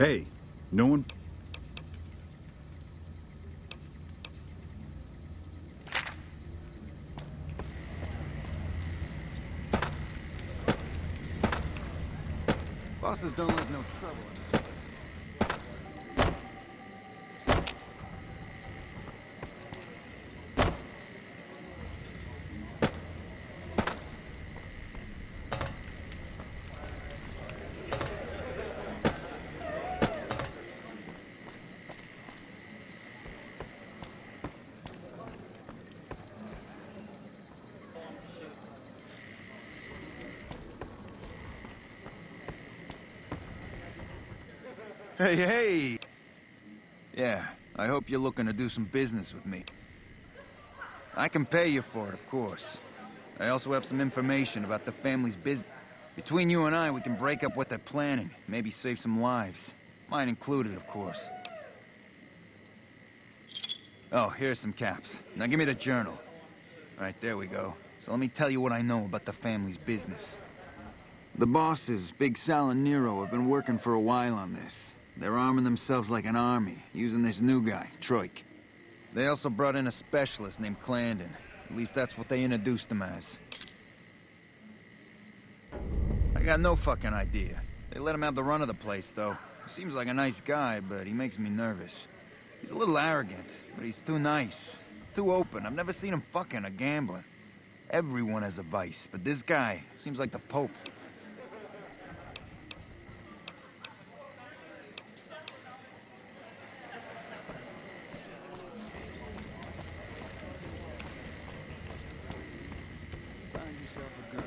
Hey, no one... Bosses don't like no trouble. Hey, hey! Yeah, I hope you're looking to do some business with me. I can pay you for it, of course. I also have some information about the family's business. Between you and I, we can break up what they're planning, maybe save some lives. Mine included, of course. Oh, here's some caps. Now give me the journal. Right, there we go. So let me tell you what I know about the family's business. The bosses, Big Sal and Nero, have been working for a while on this. They're arming themselves like an army, using this new guy, Troik. They also brought in a specialist named Clandon. At least that's what they introduced him as. I got no fucking idea. They let him have the run of the place, though. He seems like a nice guy, but he makes me nervous. He's a little arrogant, but he's too nice. Too open. I've never seen him fucking or gambling. Everyone has a vice, but this guy seems like the Pope. Find yourself a girl.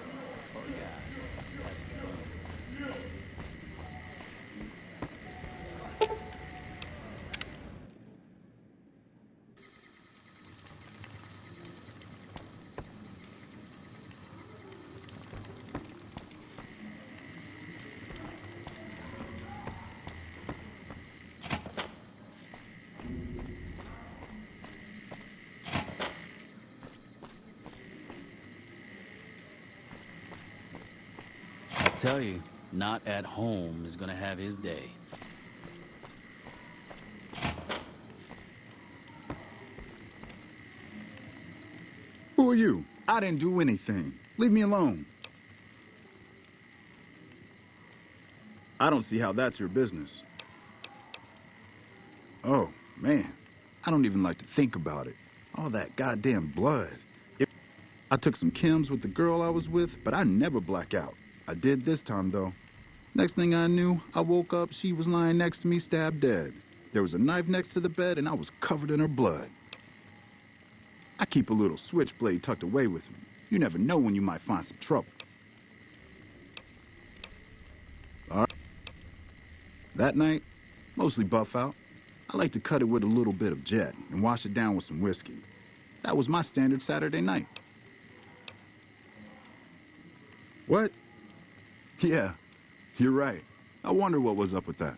Oh yeah. That's fun. I tell you, not at home is gonna have his day. Who are you? I didn't do anything. Leave me alone. I don't see how that's your business. Oh, man. I don't even like to think about it. All that goddamn blood. I took some chems with the girl I was with, but I never black out. I did this time, though. Next thing I knew, I woke up, she was lying next to me, stabbed dead. There was a knife next to the bed, and I was covered in her blood. I keep a little switchblade tucked away with me. You never know when you might find some trouble. All right. That night, mostly buff out. I like to cut it with a little bit of jet and wash it down with some whiskey. That was my standard Saturday night. What? Yeah, you're right. I wonder what was up with that.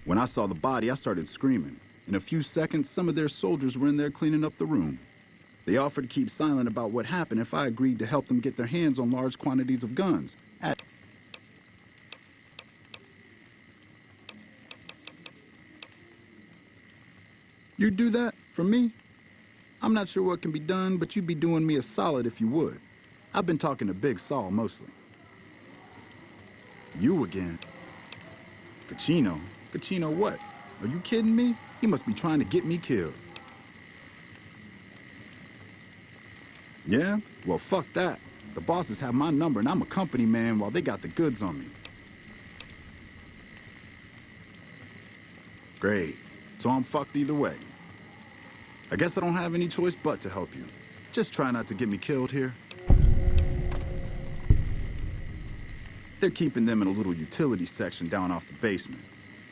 When I saw the body, I started screaming. In a few seconds, some of their soldiers were in there cleaning up the room. They offered to keep silent about what happened if I agreed to help them get their hands on large quantities of guns. You'd do that for me? I'm not sure what can be done, but you'd be doing me a solid if you would. I've been talking to Big Saul mostly. You again? Cachino? Cachino what? Are you kidding me? He must be trying to get me killed. Yeah? Well, fuck that. The bosses have my number and I'm a company man while they got the goods on me. Great. So I'm fucked either way. I guess I don't have any choice but to help you. Just try not to get me killed here. They're keeping them in a little utility section down off the basement.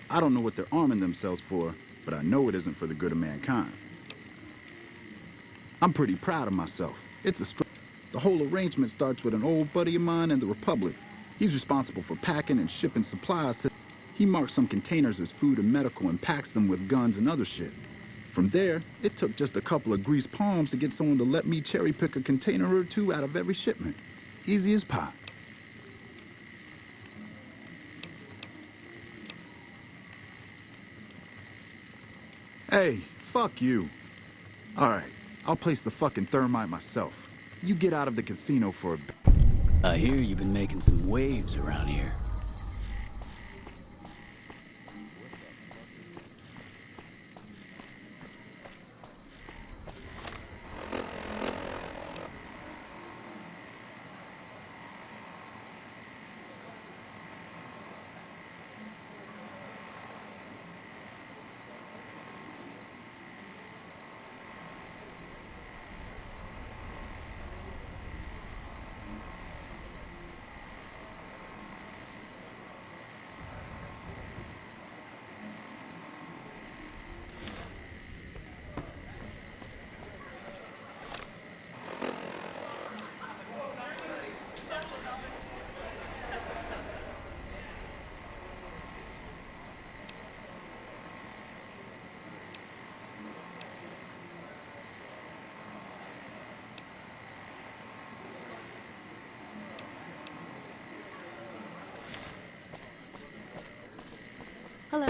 I don't know what they're arming themselves for, but I know it isn't for the good of mankind. I'm pretty proud of myself. It's a The whole arrangement starts with an old buddy of mine in the Republic. He's responsible for packing and shipping supplies. He marks some containers as food and medical and packs them with guns and other shit. From there, it took just a couple of greased palms to get someone to let me cherry pick a container or two out of every shipment. Easy as pie. Hey, fuck you. All right, I'll place the fucking thermite myself. You get out of the casino for a bit. I hear you've been making some waves around here. Hello.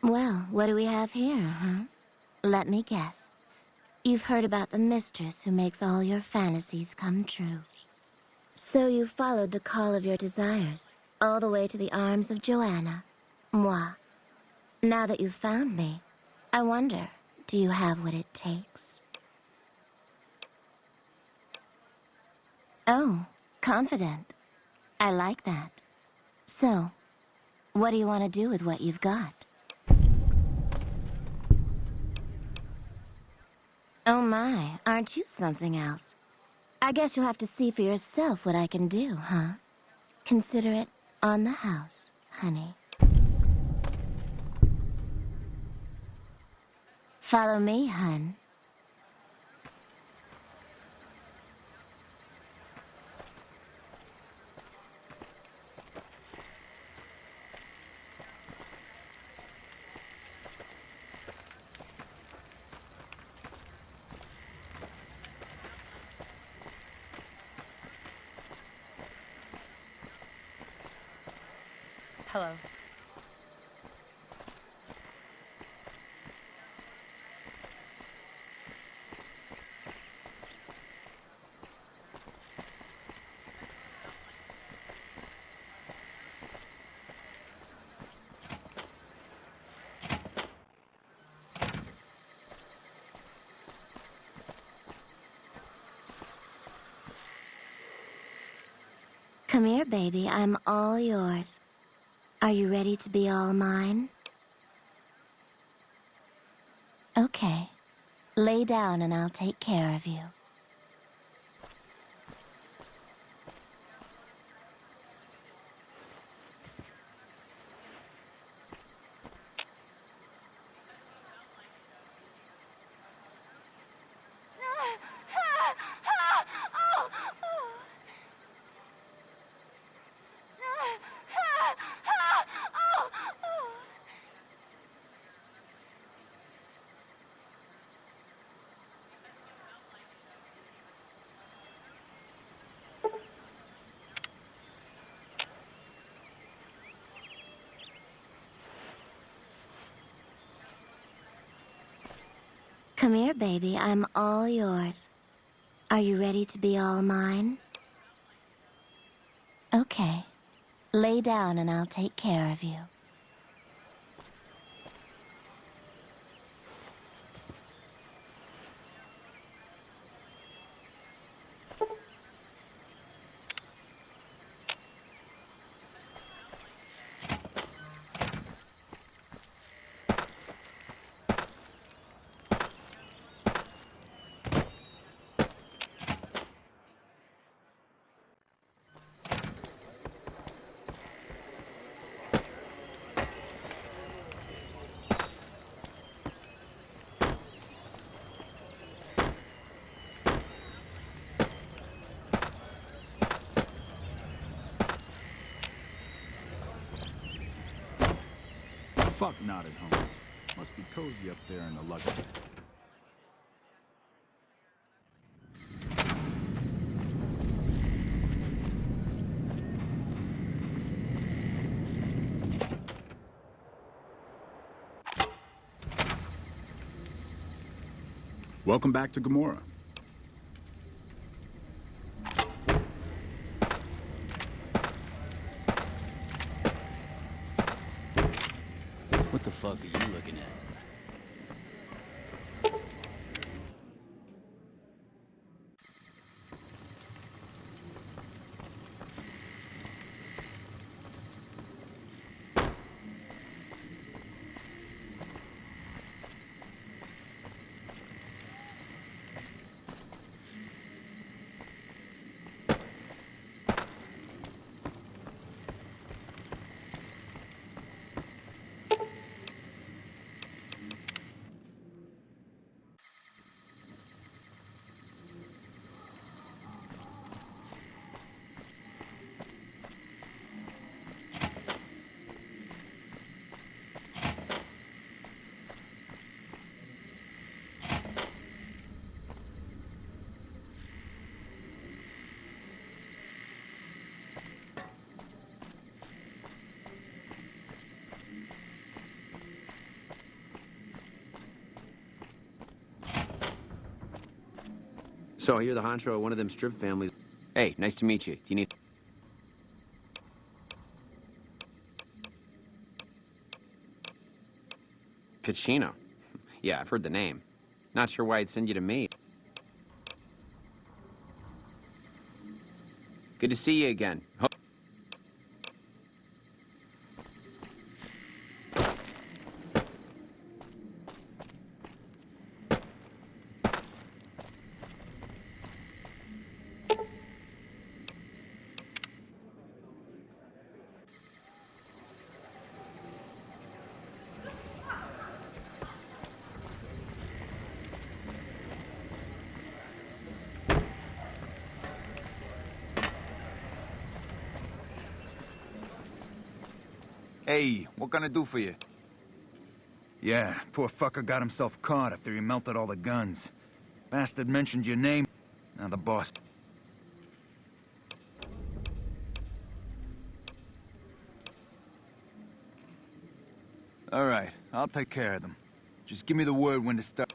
Well, what do we have here, huh? Let me guess. You've heard about the mistress who makes all your fantasies come true. So you followed the call of your desires, all the way to the arms of Joanna. Moi. Now that you've found me, I wonder, do you have what it takes? Oh, confident. I like that. So, what do you want to do with what you've got? Oh my, aren't you something else? I guess you'll have to see for yourself what I can do, huh? Consider it on the house, honey. Follow me, hun. Hello. Come here, baby. I'm all yours. Are you ready to be all mine? Okay. Lay down and I'll take care of you. Come here, baby. I'm all yours. Are you ready to be all mine? Okay. Lay down and I'll take care of you. Fuck not at home. Must be cozy up there in the luxury. Welcome back to Gamora. What the fuck are you looking at? So you're the honcho of one of them strip families. Hey, nice to meet you. Do you need... Kachino. Yeah, I've heard the name. Not sure why I'd send you to me. Good to see you again. Hey, what can I do for you? Yeah, poor fucker got himself caught after he melted all the guns. Bastard mentioned your name. Now the boss... All right, I'll take care of them. Just give me the word when to start.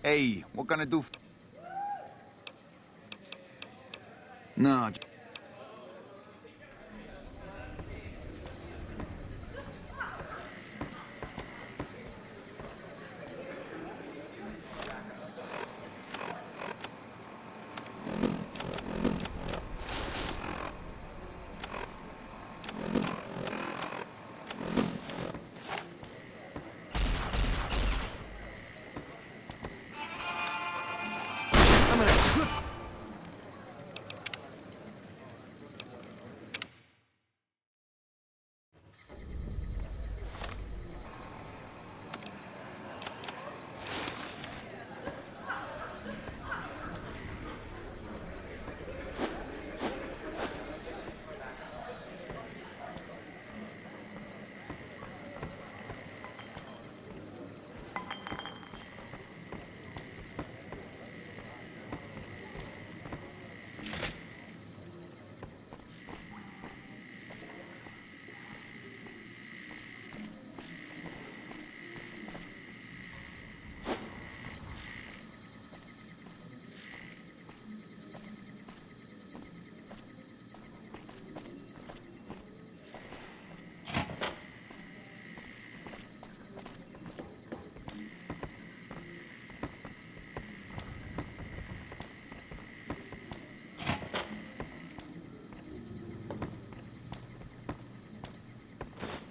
Hey, what can I do? No.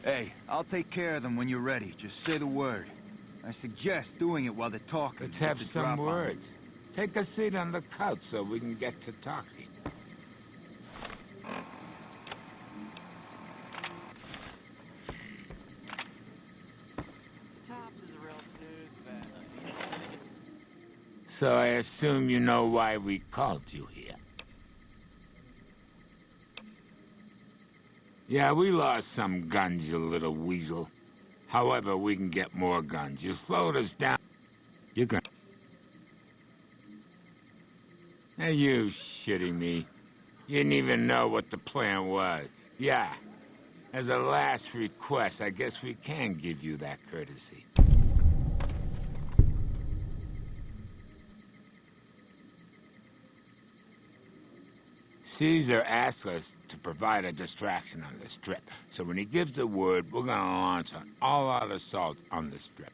Hey, I'll take care of them when you're ready. Just say the word. I suggest doing it while they're talking. Let's have Get the some drop on them. words. Take a seat on the couch so we can get to talking. Tops is a real snooze fest. So I assume you know why we called you here. Yeah, we lost some guns, you little weasel. However, we can get more guns. You slowed us down. You're gonna... Are you shitting me? You didn't even know what the plan was. Yeah. As a last request, I guess we can give you that courtesy. Caesar asked us to provide a distraction on the Strip, so when he gives the word, we're gonna launch an all-out assault on the Strip.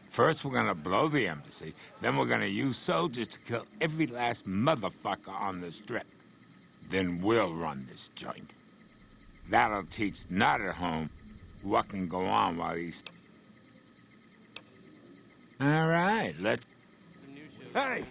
First, we're gonna blow the embassy, then we're gonna use soldiers to kill every last motherfucker on the Strip. Then we'll run this joint. That'll teach Not at Home what can go on while he's... All right, let's... Hey!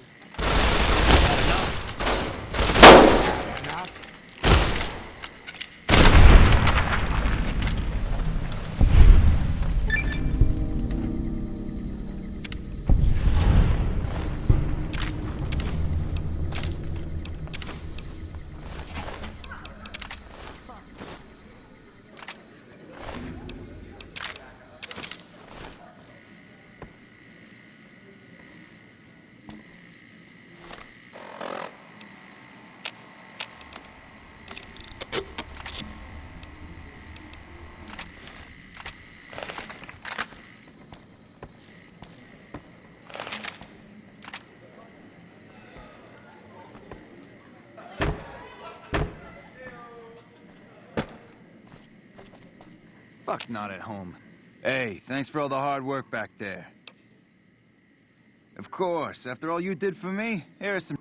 Fuck Not at Home. Hey, thanks for all the hard work back there. Of course, after all you did for me, here are some...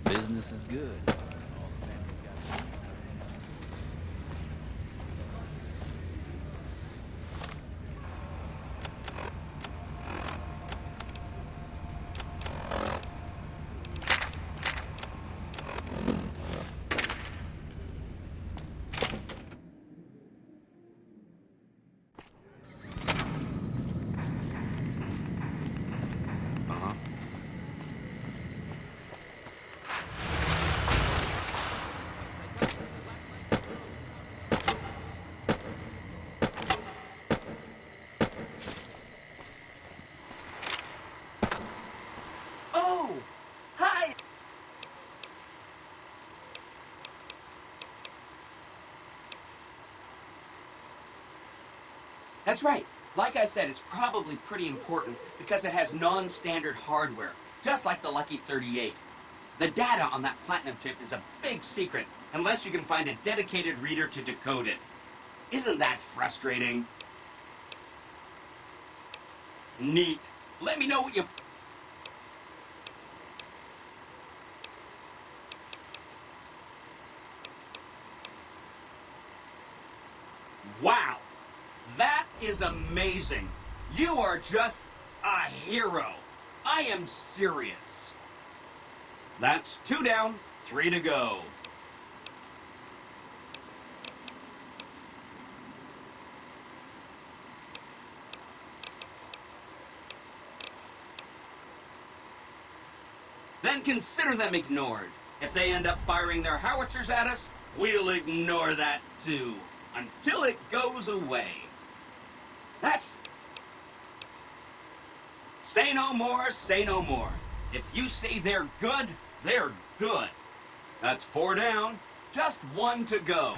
Business is good. Oh! Hi! That's right. Like I said, it's probably pretty important because it has non-standard hardware, just like the Lucky 38. The data on that platinum chip is a big secret, unless you can find a dedicated reader to decode it. Isn't that frustrating? Neat. Let me know what you... Wow! That is amazing! You are just a hero! I am serious. That's 2 down, 3 to go. Then consider them ignored. If they end up firing their howitzers at us, we'll ignore that too. Until it goes away. That's... Say no more, say no more. If you say they're good, they're good. That's 4 down, just 1 to go.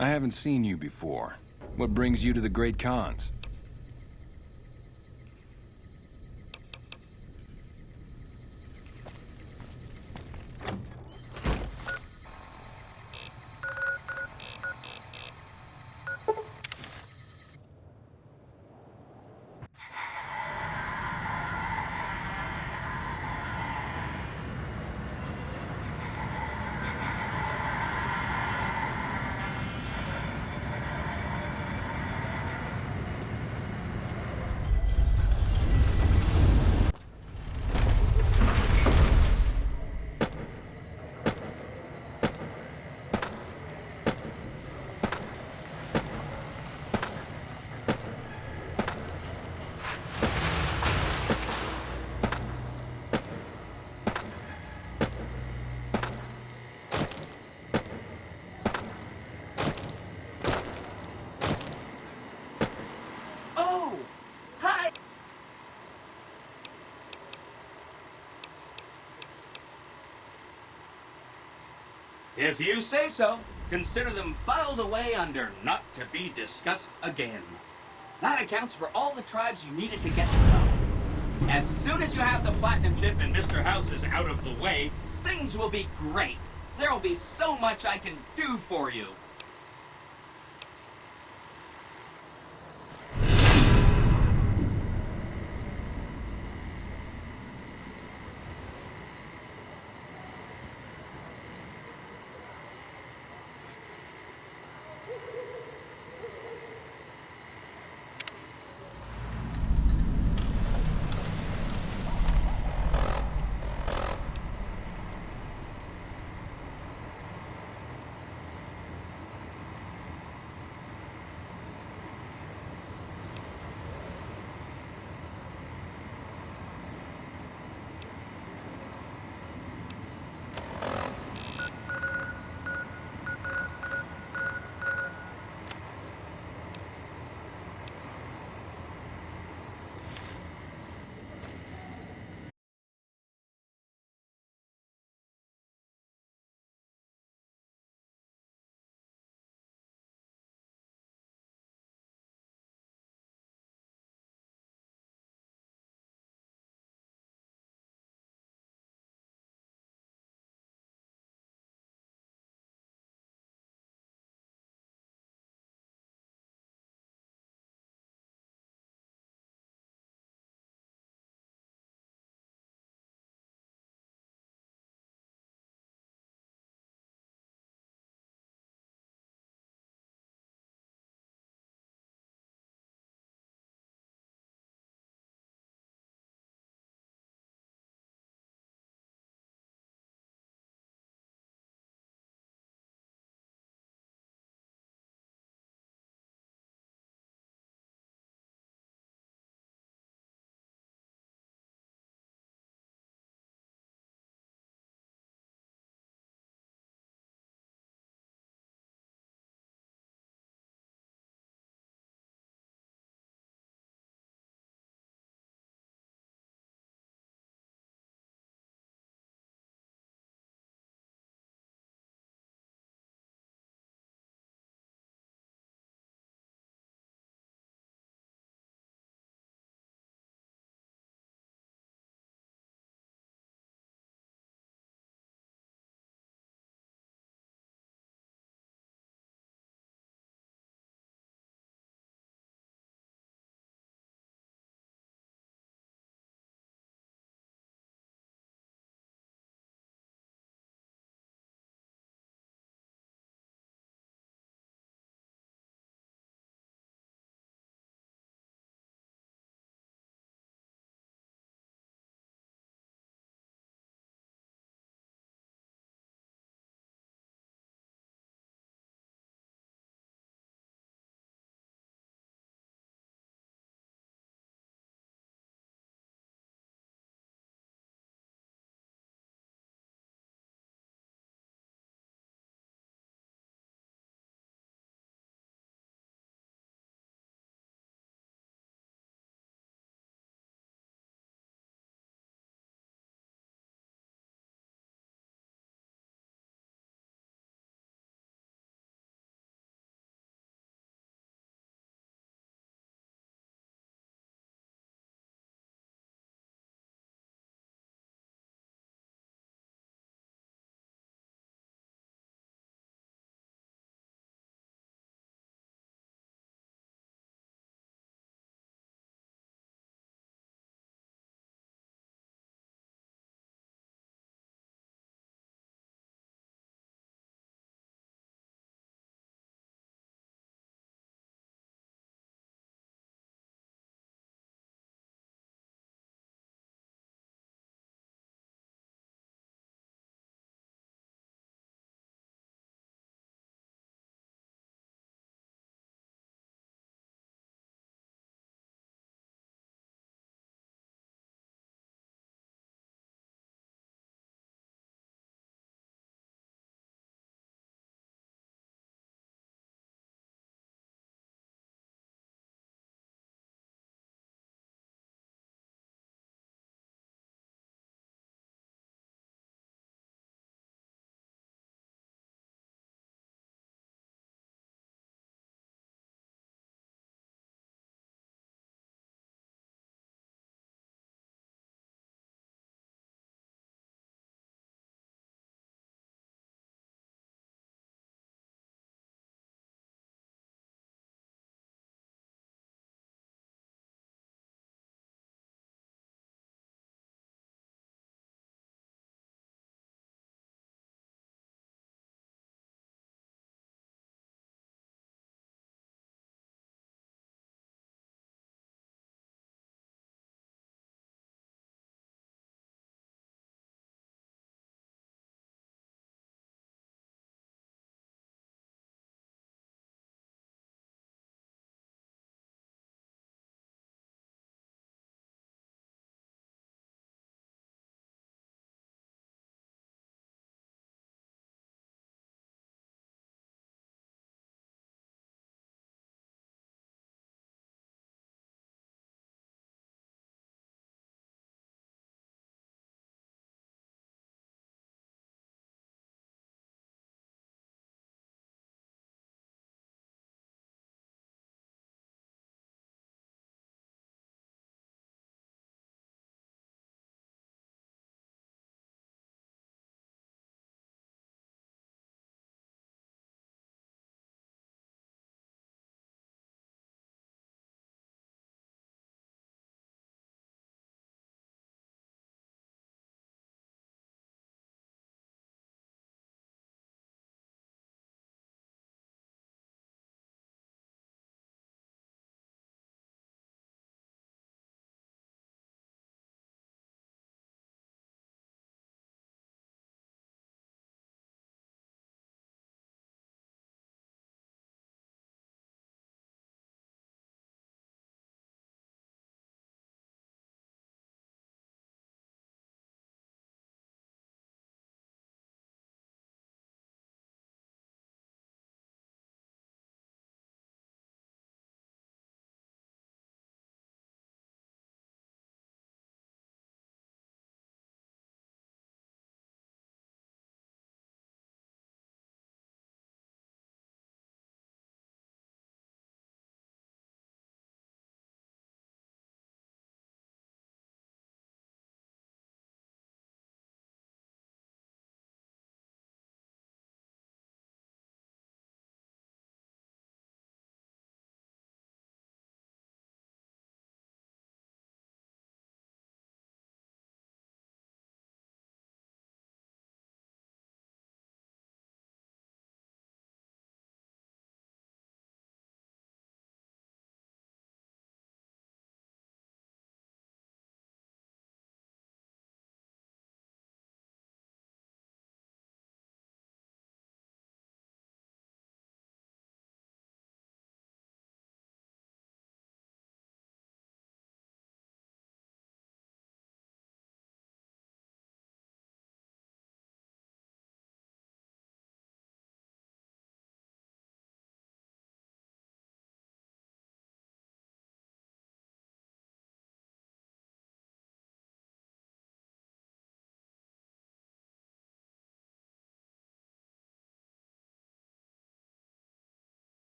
I haven't seen you before. What brings you to the Great Khans? Oh! Hi! If you say so, consider them filed away under not to be discussed again. That accounts for all the tribes you needed to get to know. As soon as you have the platinum chip and Mr. House is out of the way, things will be great. There will be so much I can do for you.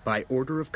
By order of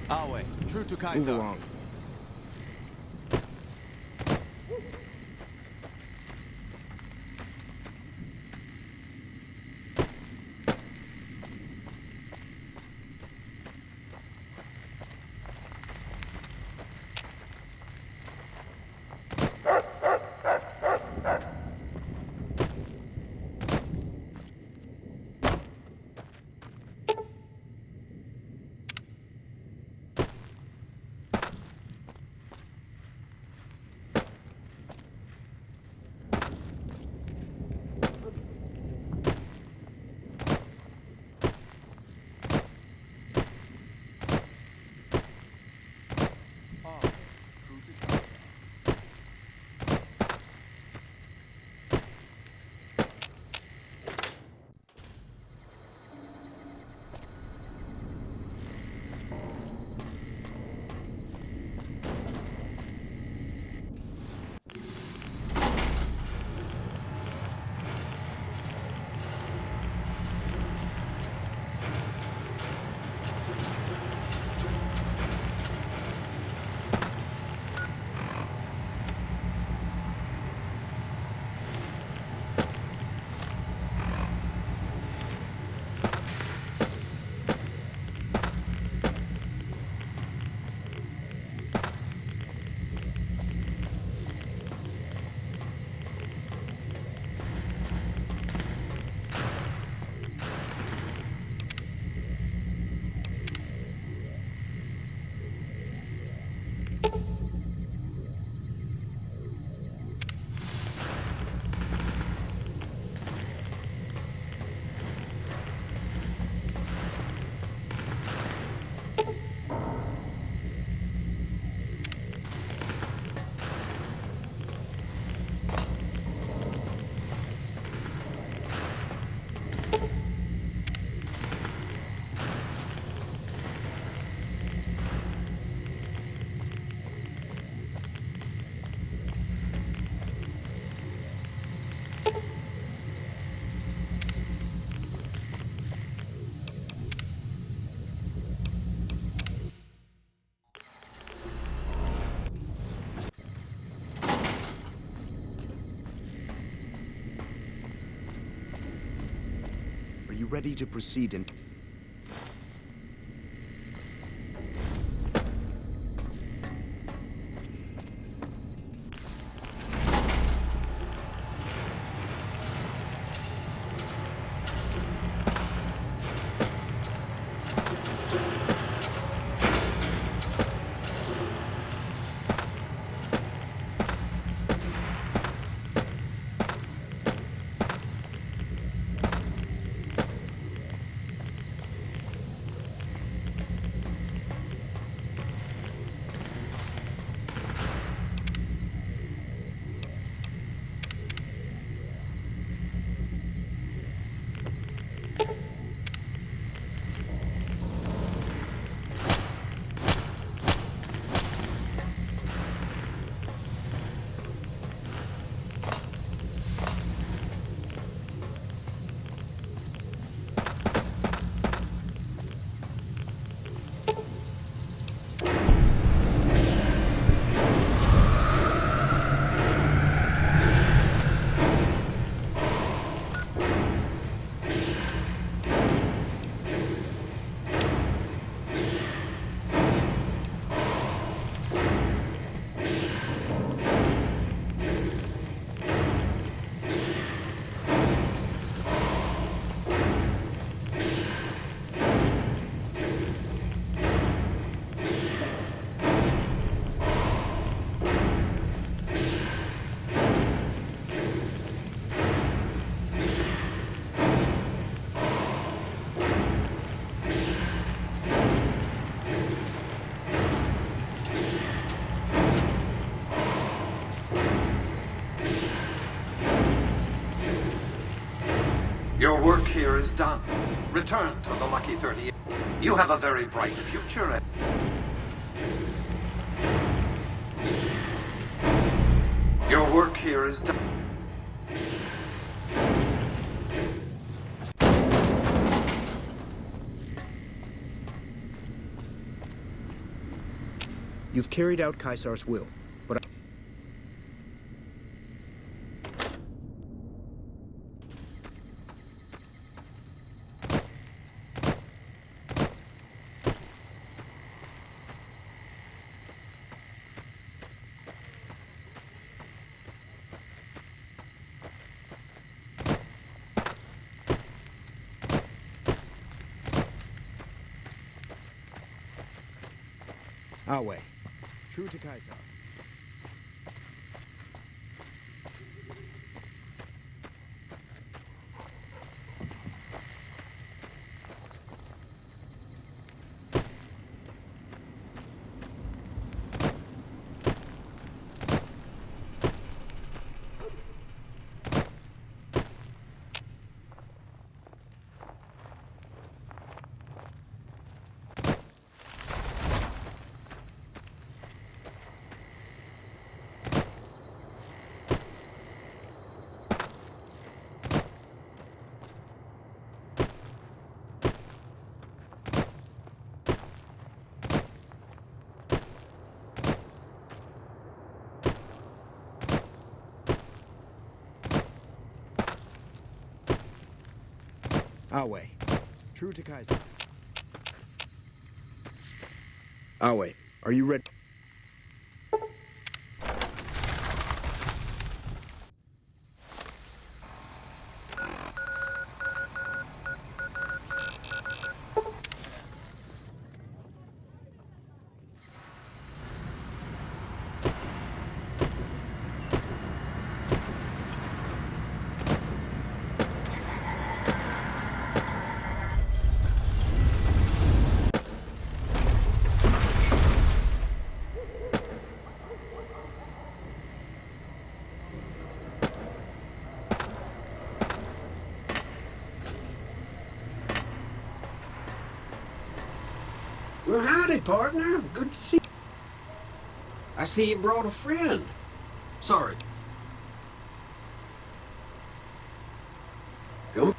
Awe, true to Move Kaiser. along. Are you ready to proceed in... Your work here is done. Return to the Lucky 38. You have a very bright future. Your work here is done. You've carried out Caesar's will, but our way. True to Caesar. Our way. True to Kaiser. Our way. Are you ready? Well, howdy, partner. Good to see you. I see you brought a friend. Sorry. Come.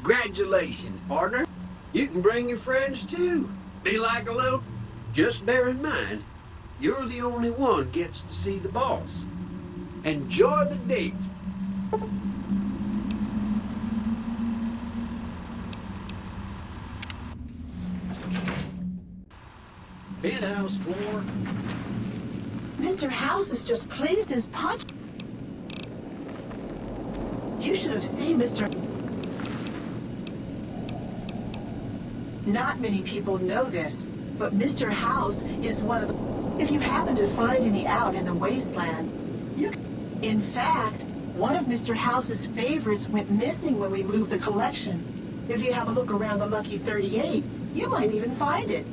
Congratulations, partner. You can bring your friends too. Be like a little. Just bear in mind, you're the only one gets to see the boss. Enjoy the digs. Penthouse floor. Mr. House is just pleased as punch. You should have seen Mr. Not many people know this, but Mr. House is one of the... If you happen to find any out in the wasteland, you can... In fact, one of Mr. House's favorites went missing when we moved the collection. If you have a look around the Lucky 38, you might even find it.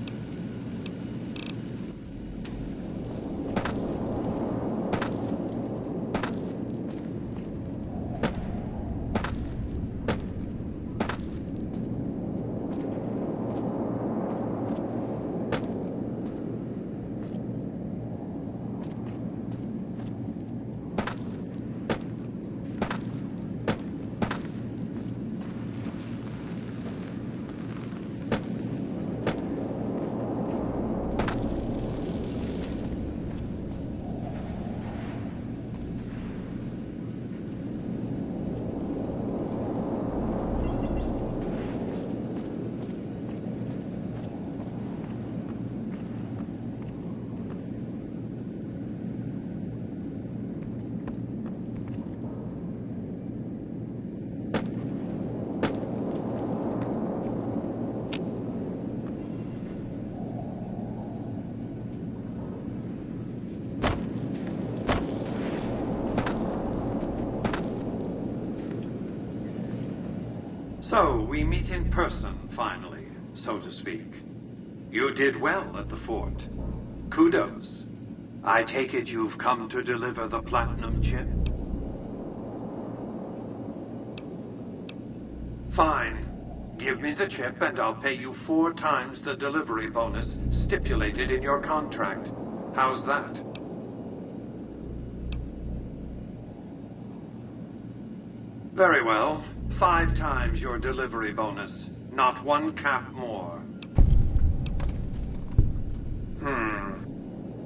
So, we meet in person, finally, so to speak. You did well at the fort. Kudos. I take it you've come to deliver the platinum chip? Fine. Give me the chip and I'll pay you 4 times the delivery bonus stipulated in your contract. How's that? Very well. 5 times your delivery bonus. Not 1 cap more.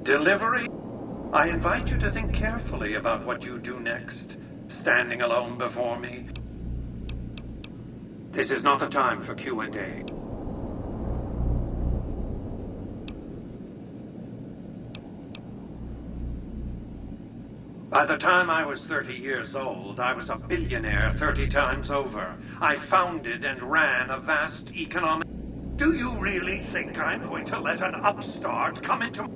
Delivery? I invite you to think carefully about what you do next, standing alone before me. This is not the time for Q&A. By the time I was 30 years old, I was a billionaire 30 times over. I founded and ran a vast economic... Do you really think I'm going to let an upstart come into...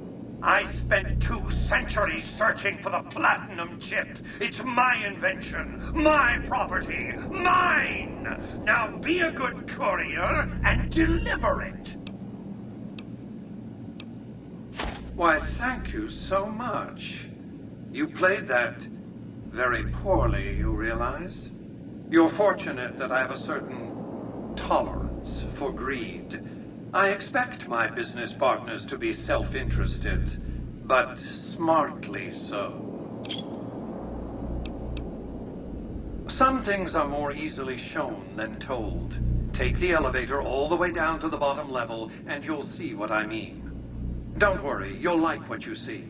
I spent 2 centuries searching for the platinum chip. It's my invention, my property, mine! Now be a good courier and deliver it! Why, thank you so much. You played that very poorly, you realize? You're fortunate that I have a certain tolerance for greed. I expect my business partners to be self-interested, but smartly so. Some things are more easily shown than told. Take the elevator all the way down to the bottom level, and you'll see what I mean. Don't worry, you'll like what you see.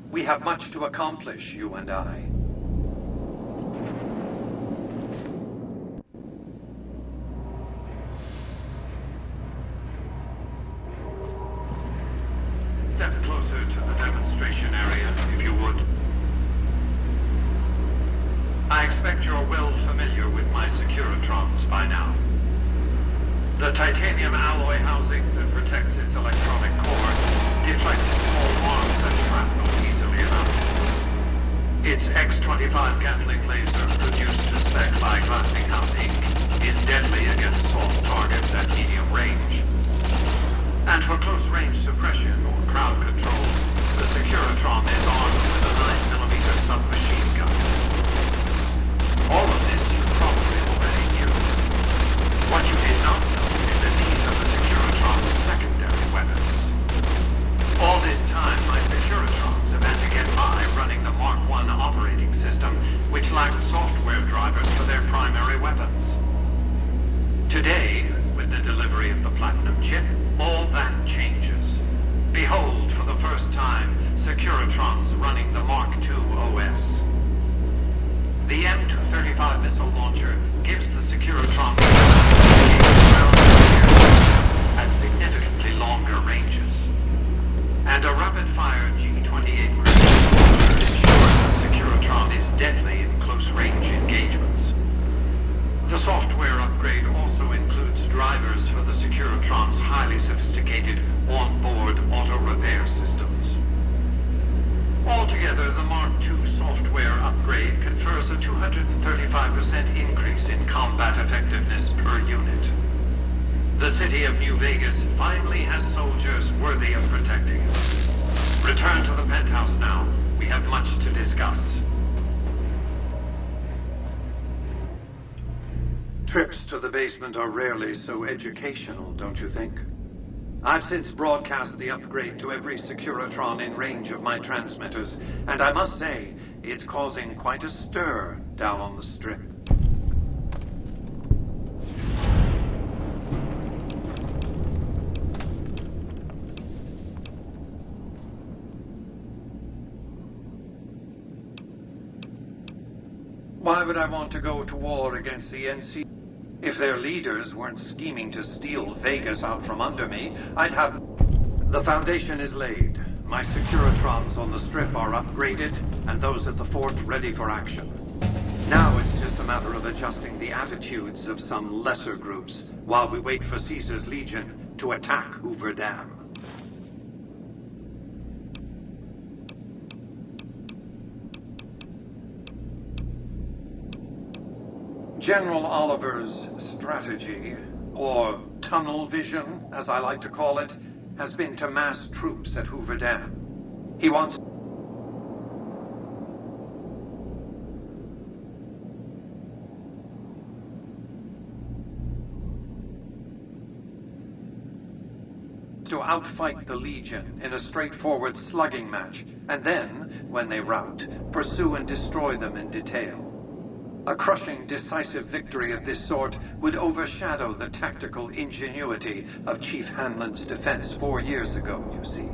We have much to accomplish, you and I. Step closer to the demonstration area, if you would. I expect you're well familiar with my Securitrons by now. The titanium alloy housing that protects its electronic core deflects small arms and shrapnel easily enough. Its X-25 Gatling laser, produced to spec by Glassinghouse Inc., is deadly against soft targets at medium range. And for close-range suppression or crowd control, the Securitron is armed with a 9mm submachine gun. All of this you probably already knew. What you did not know is that these are the Securitron's secondary weapons. All this time, my Securitrons have had to get by running the Mark I operating system, which lacked software drivers for their primary weapons. Today, with the delivery of the Platinum chip, all that changes. Behold, for the first time, Securitrons running the Mark II OS. The M235 missile launcher gives the Securitron at significantly longer ranges. And a rapid-fire G-28 grenade launcher ensures the Securitron is deadly in close-range engagements. The software upgrade also includes drivers for the Securitron's highly sophisticated on-board auto-repair systems. Altogether, the Mark II software upgrade confers a 235% increase in combat effectiveness per unit. The city of New Vegas finally has soldiers worthy of protecting it. Return to the penthouse now. We have much to discuss. Trips to the basement are rarely so educational, don't you think? I've since broadcast the upgrade to every Securitron in range of my transmitters, and I must say, it's causing quite a stir down on the Strip. Why would I want to go to war against the NC? If their leaders weren't scheming to steal Vegas out from under me, I'd have... The foundation is laid. My Securitrons on the Strip are upgraded, and those at the fort ready for action. Now it's just a matter of adjusting the attitudes of some lesser groups while we wait for Caesar's Legion to attack Hoover Dam. General Oliver's strategy, or tunnel vision, as I like to call it, has been to mass troops at Hoover Dam. He wants to outfight the Legion in a straightforward slugging match, and then, when they rout, pursue and destroy them in detail. A crushing, decisive victory of this sort would overshadow the tactical ingenuity of Chief Hanlon's defense 4 years ago, you see.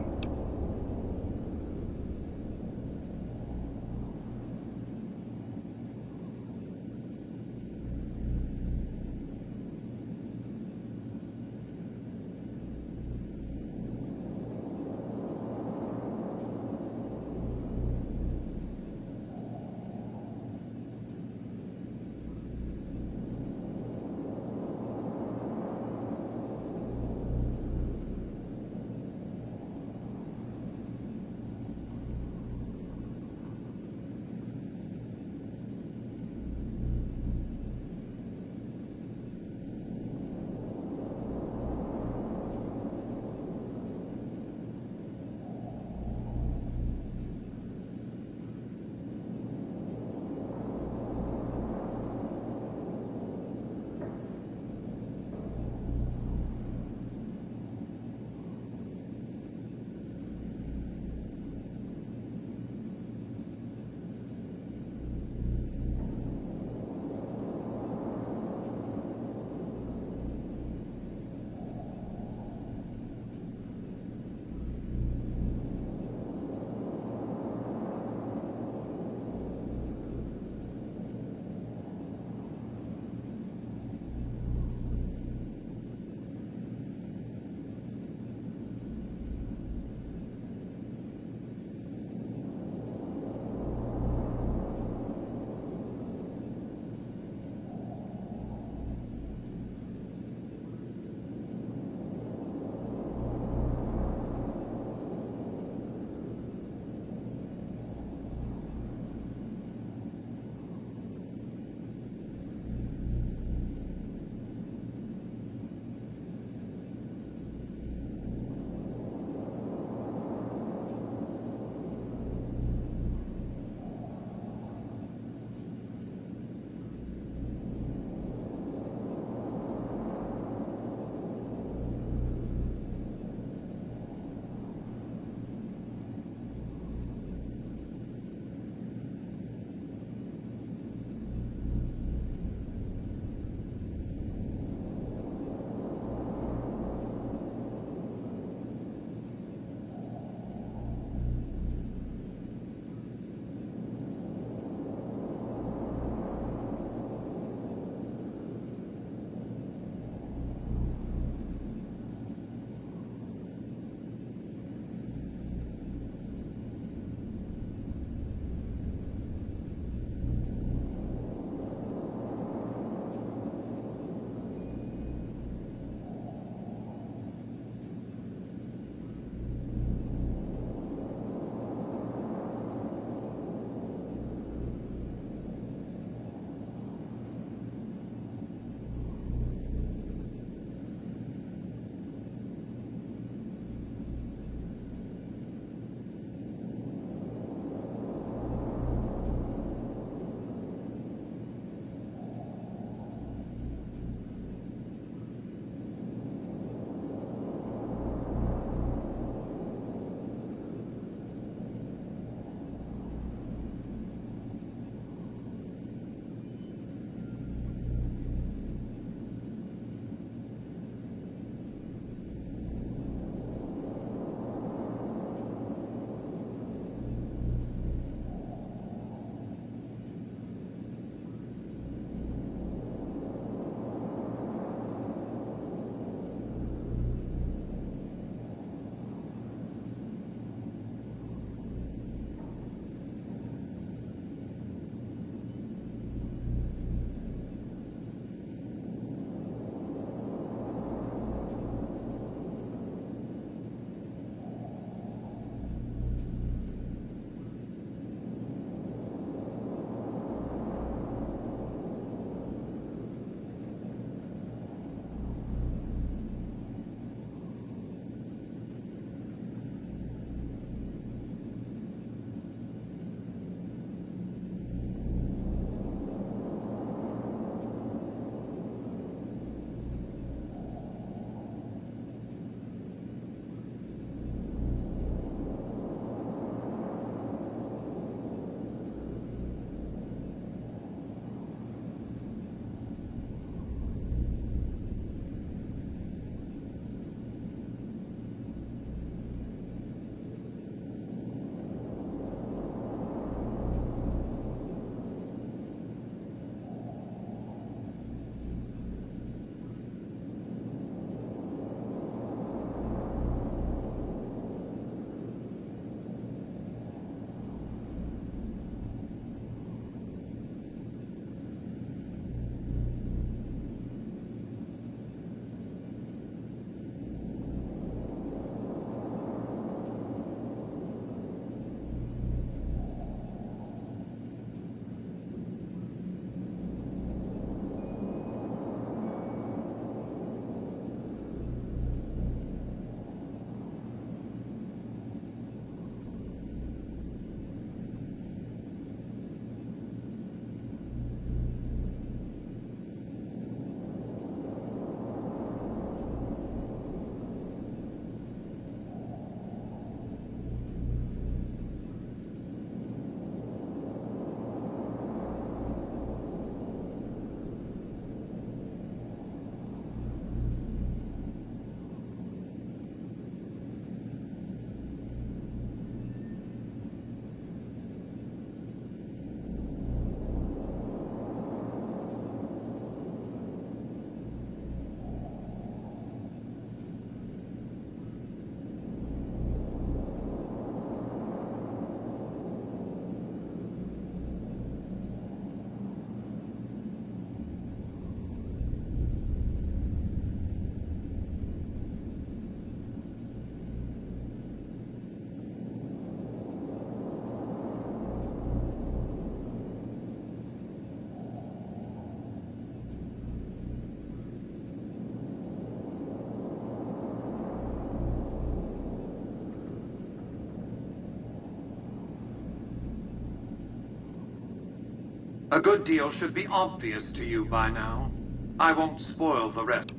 A good deal should be obvious to you by now. I won't spoil the rest.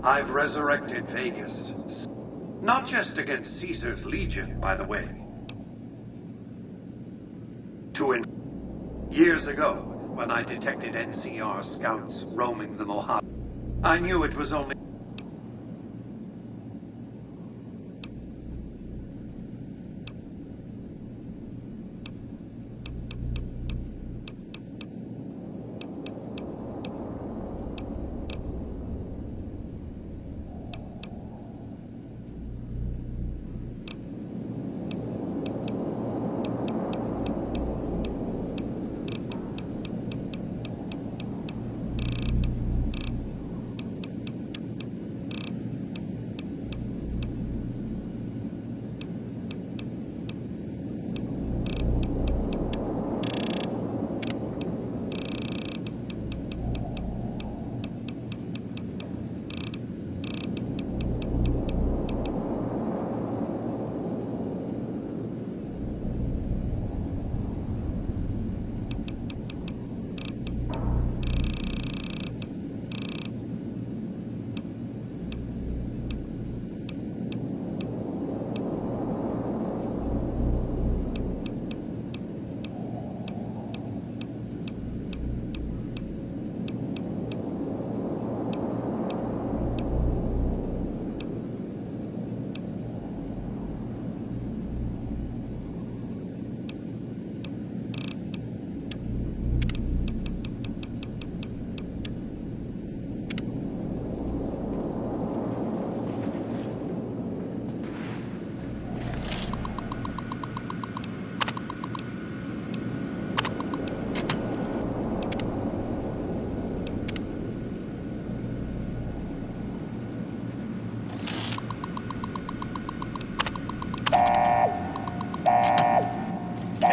I've resurrected Vegas. Not just against Caesar's Legion, by the way. Years ago, when I detected NCR scouts roaming the Mojave, I knew it was only...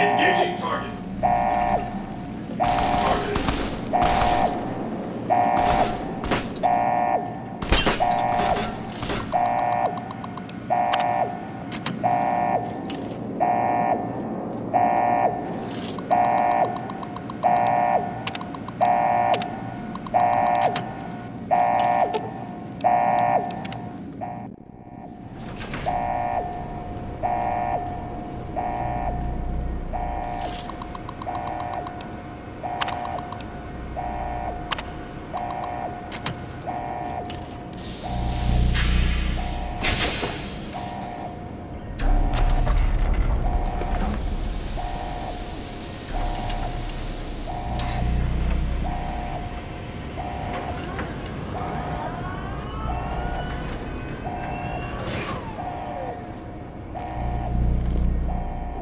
Engaging target.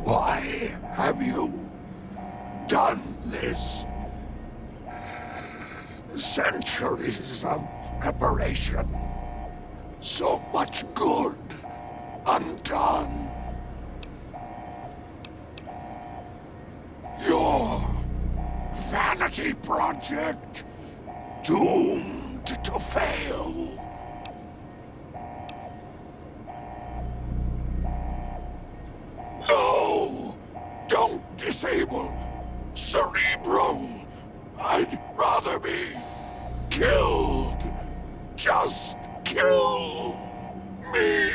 Why have you done this? Centuries of preparation. So much good undone. Your vanity project doomed to fail. No! Don't disable Cerebro! I'd rather be killed. Just kill me.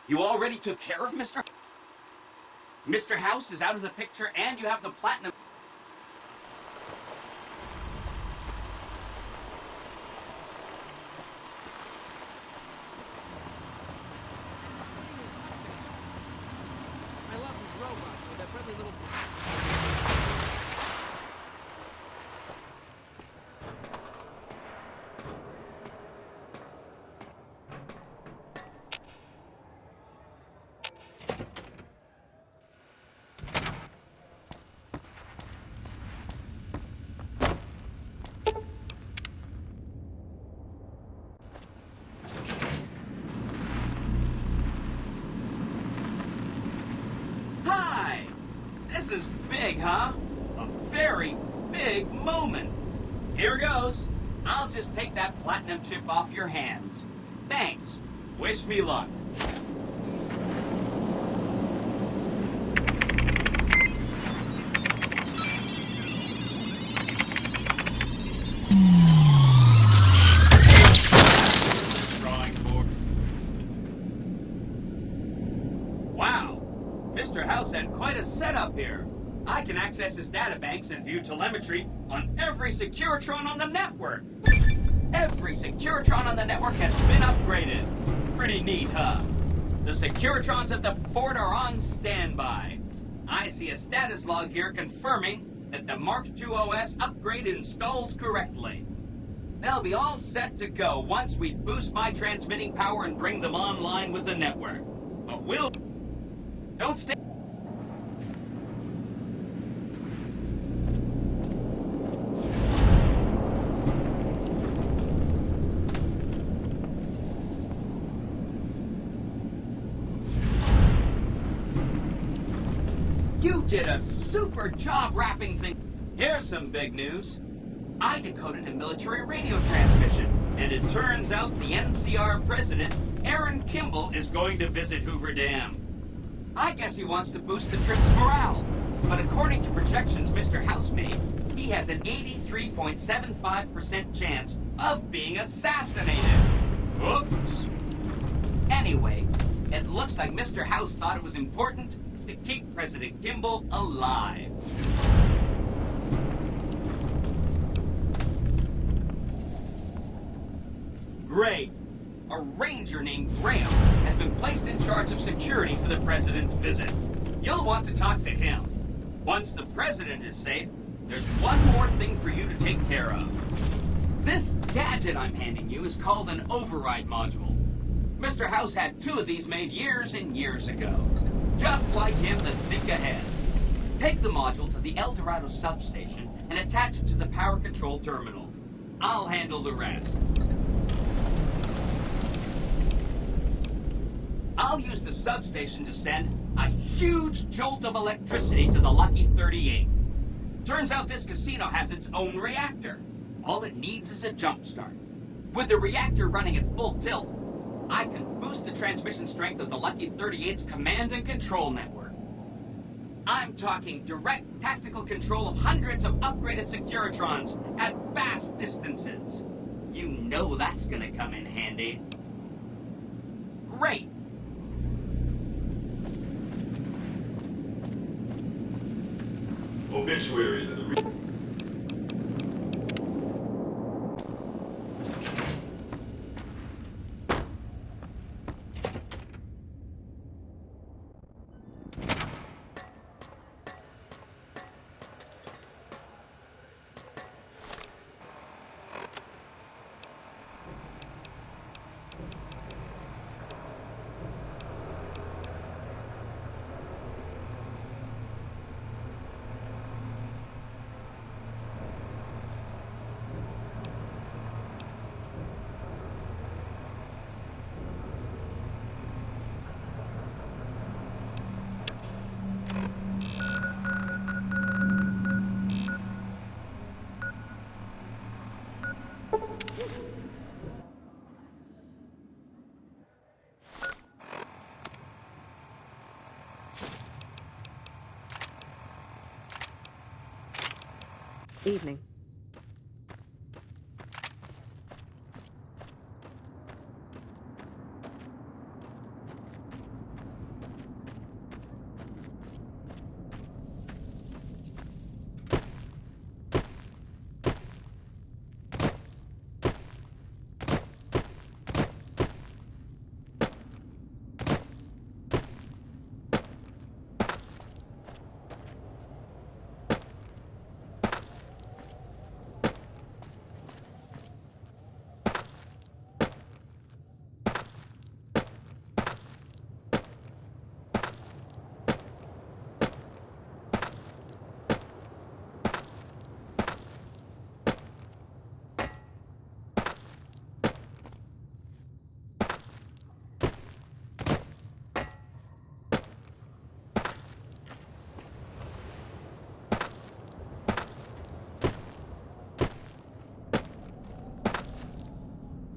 You already took care of Mr. Mr. House is out of the picture, and you have the platinum. I love these robots with their friendly little... Hi! This is big, huh? A very big moment. Here goes. I'll just take that platinum chip off your hands. Thanks. Wish me luck. Drawing board. Wow. Mr. House had quite a setup here. I can access his databanks and view telemetry on every Securitron on the network. Every Securitron on the network has been upgraded. Pretty neat, huh? The Securitrons at the fort are on standby. I see a status log here confirming that the Mark II OS upgrade installed correctly. They'll be all set to go once we boost my transmitting power and bring them online with the network. But we'll... Don't stay... You did a super job wrapping things. Here's some big news. I decoded a military radio transmission, and it turns out the NCR president, Aaron Kimball, is going to visit Hoover Dam. I guess he wants to boost the trip's morale, but according to projections Mr. House made, he has an 83.75% chance of being assassinated. Oops. Anyway, it looks like Mr. House thought it was important to keep President Kimball alive. Great. A ranger named Graham has been placed in charge of security for the president's visit. You'll want to talk to him. Once the president is safe, there's one more thing for you to take care of. This gadget I'm handing you is called an override module. Mr. House had 2 of these made years and years ago. Just like him to think ahead. Take the module to the El Dorado substation and attach it to the power control terminal. I'll handle the rest. I'll use the substation to send a huge jolt of electricity to the Lucky 38. Turns out this casino has its own reactor. All it needs is a jump start. With the reactor running at full tilt, I can boost the transmission strength of the Lucky 38's command and control network. I'm talking direct tactical control of hundreds of upgraded Securitrons at vast distances. You know that's gonna come in handy. Great! Obituaries in the... Evening.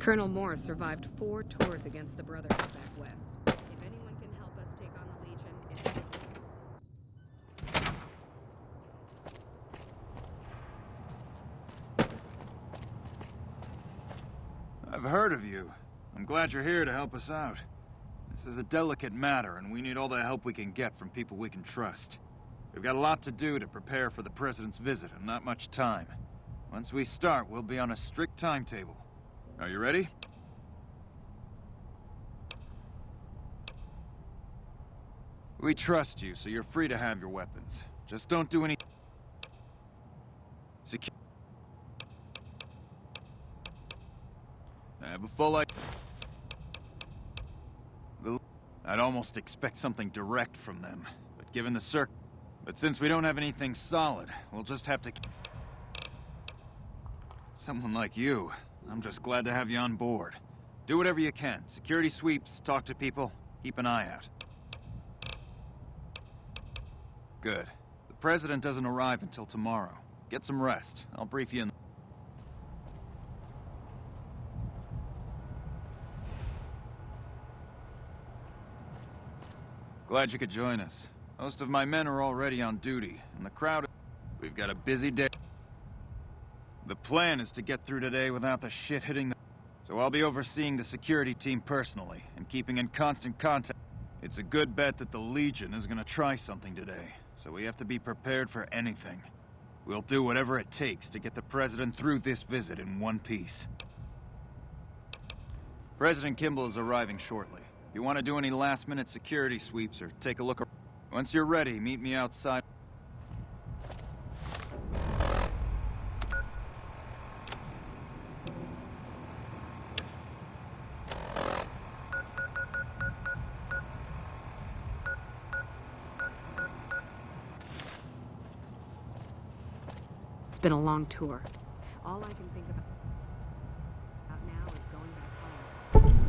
Colonel Morris survived 4 tours against the Brotherhood back west. If anyone can help us take on the Legion, it's... I've heard of you. I'm glad you're here to help us out. This is a delicate matter, and we need all the help we can get from people we can trust. We've got a lot to do to prepare for the President's visit, and not much time. Once we start, we'll be on a strict timetable. Are you ready? We trust you, so you're free to have your weapons. Just don't do any... I have a full I'd almost expect something direct from them, but given the But since we don't have anything solid, we'll just have to... Someone like you, I'm just glad to have you on board. Do whatever you can. Security sweeps, talk to people, keep an eye out. Good. The President doesn't arrive until tomorrow. Get some rest. I'll brief you in... Glad you could join us. Most of my men are already on duty, and the crowd... We've got a busy day. The plan is to get through today without the shit hitting the... So I'll be overseeing the security team personally, and keeping in constant contact. It's a good bet that the Legion is gonna try something today, so we have to be prepared for anything. We'll do whatever it takes to get the President through this visit in one piece. President Kimball is arriving shortly. If you want to do any last-minute security sweeps or take a look... Once you're ready, meet me outside. It's been a long tour. All I can think about now is going back home.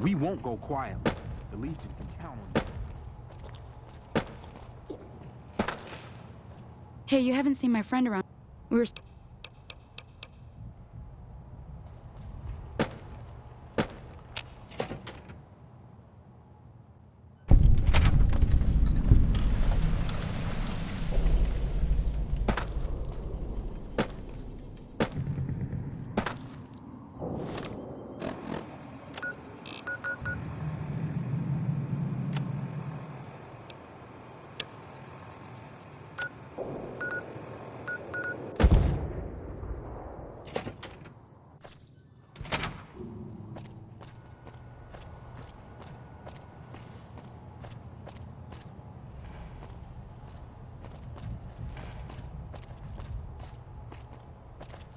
We won't go quietly. The Legion can count on you. Hey, you haven't seen my friend around. We were...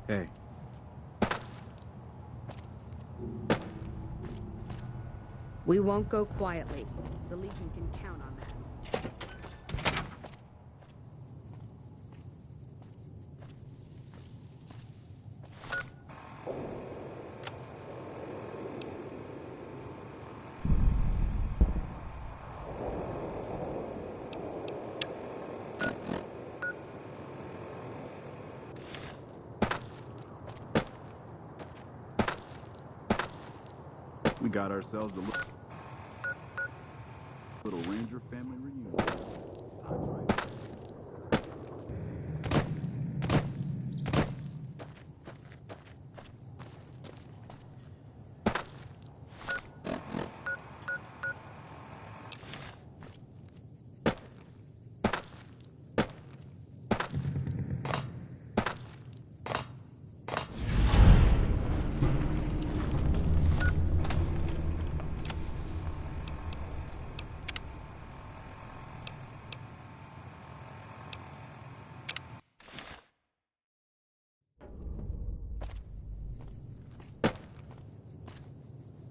Hey. We won't go quietly. The Legion can count on that. We got ourselves a little Ranger family reunion.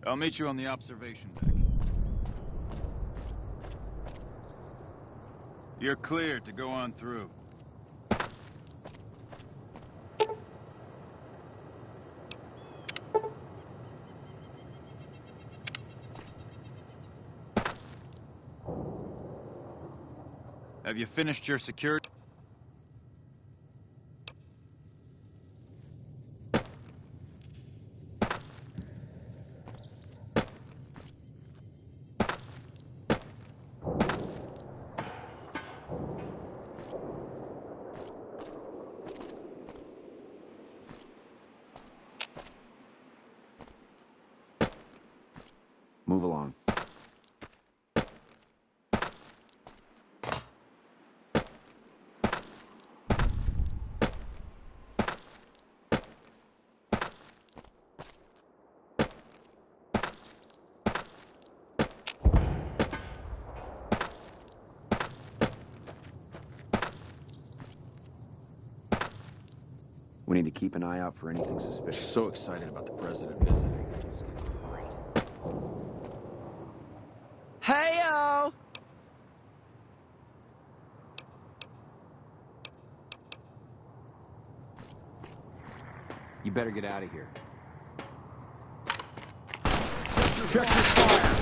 I'll meet you on the observation deck. You're clear to go on through. Have you finished your security? Move along. We need to keep an eye out for anything suspicious. So excited about the president visiting. Hey-o! You better get out of here. Check your fire!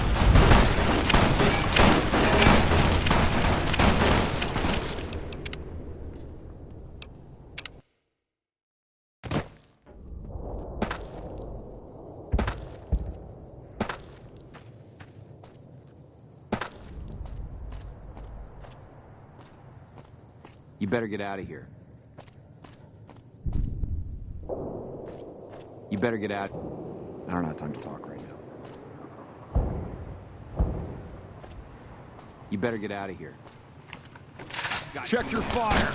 You better get out of here. You better get out. I don't have time to talk right now. You better get out of here. Check your fire!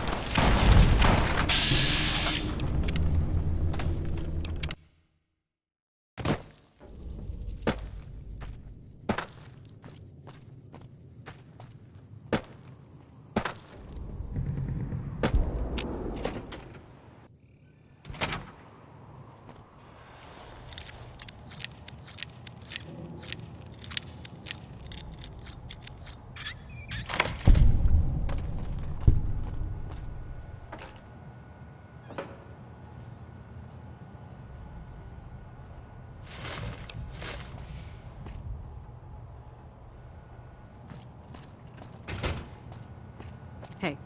Hey.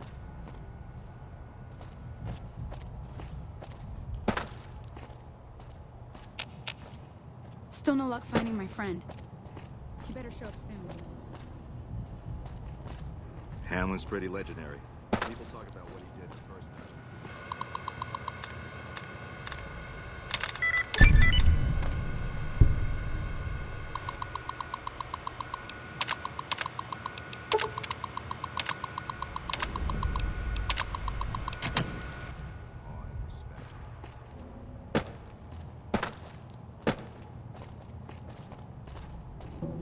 Still no luck finding my friend. You better show up soon. Hanlon's pretty legendary. People talk about what he did in the first battle.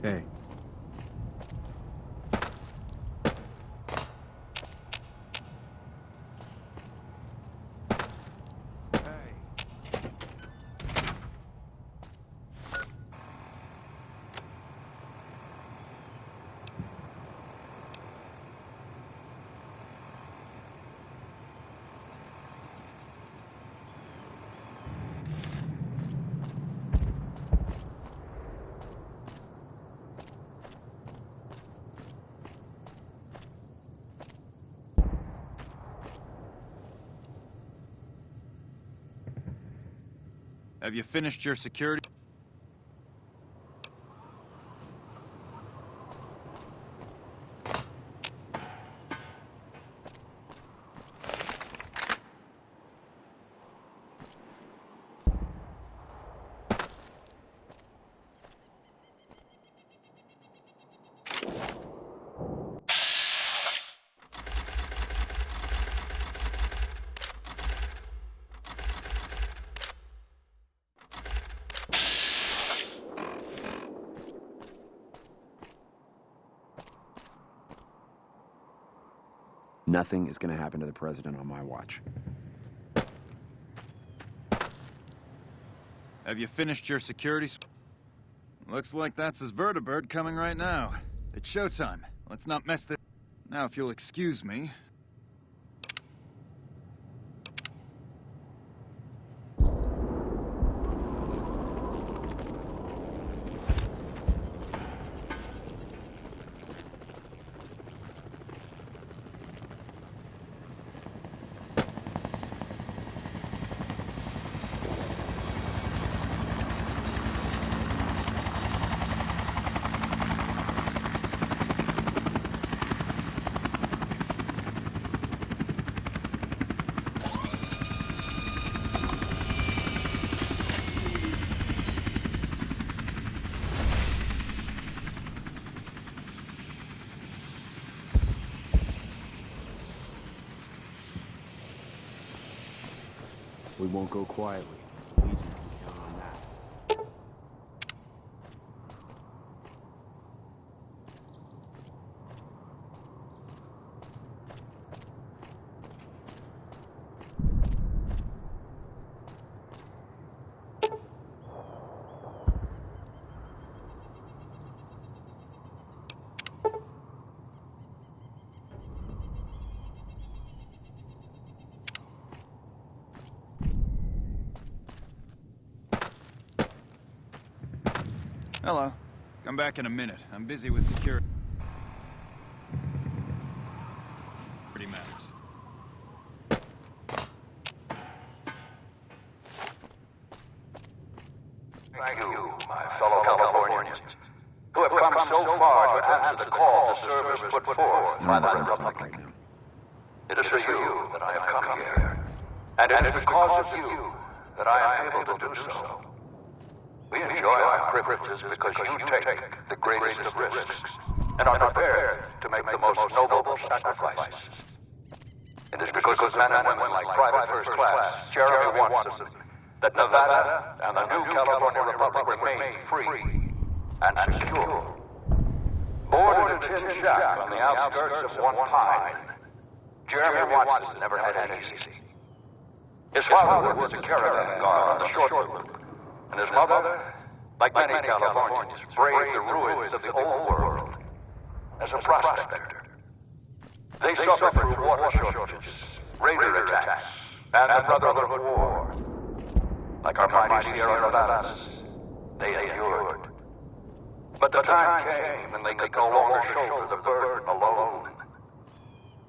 Hey. Have you finished your security? Nothing is going to happen to the president on my watch. Have you finished your security? Looks like that's his vertibird coming right now. It's showtime. Let's not mess this. Now, if you'll excuse me. We won't go quietly. Legion can count on that. Hello. Come back in a minute. I'm busy with security matters. Thank you, my fellow Californians, who have come so far to answer the call to service put forth by the Republic. It is for you that I have come here, and it is because of you that I am able to do so. We enjoy our privileges because you take the greatest of risks and are prepared to make the most noble sacrifices. It is because of men and women like Private First Class Jeremy Watson that Nevada and the new California Republic remain free and secure. Born in a tin shack on the outskirts of One Pine, Jeremy Watson never had it easy. His father was a caravan guard on the short loop, and his mother, like many Californians, braved the ruins of the old world as a prospector. They suffered through water shortages, raider attacks, and the Brotherhood War. Like our mighty Sierra Nevadas, they endured. But the time came when they could no longer shoulder the burden alone.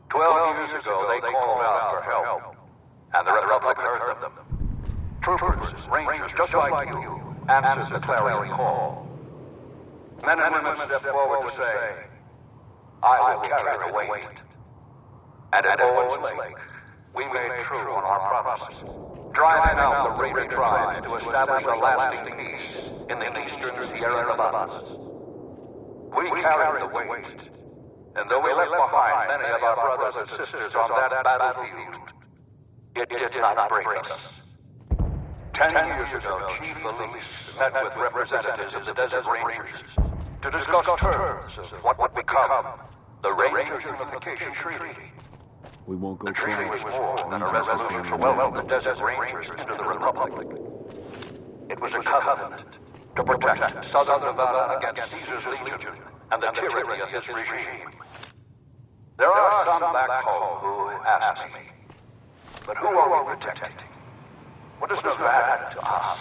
12 years ago, they called out for help, and the Republic heard them. Troopers, Rangers, just like you, answered the clarion call. Men and women stepped forward to say, I will carry the weight. And at Owens Lake, we made true on our promise, driving out the raider tribes to establish a lasting peace in the eastern Sierra Nevadas. We carried the weight, and though we left behind many of our brothers and sisters on that battlefield, it did not break us. 10 years ago, Chief Elise met with representatives of the Desert Rangers to discuss terms of what would become the Ranger Unification Treaty. We won't go The treaty was quietly. more than a resolution to welcome the Desert Rangers into the Republic. It was a covenant to protect Southern Nevada against Caesar's Legion and the tyranny of his regime. There are some back home who ask me, but who are we protecting? What is Nevada to us?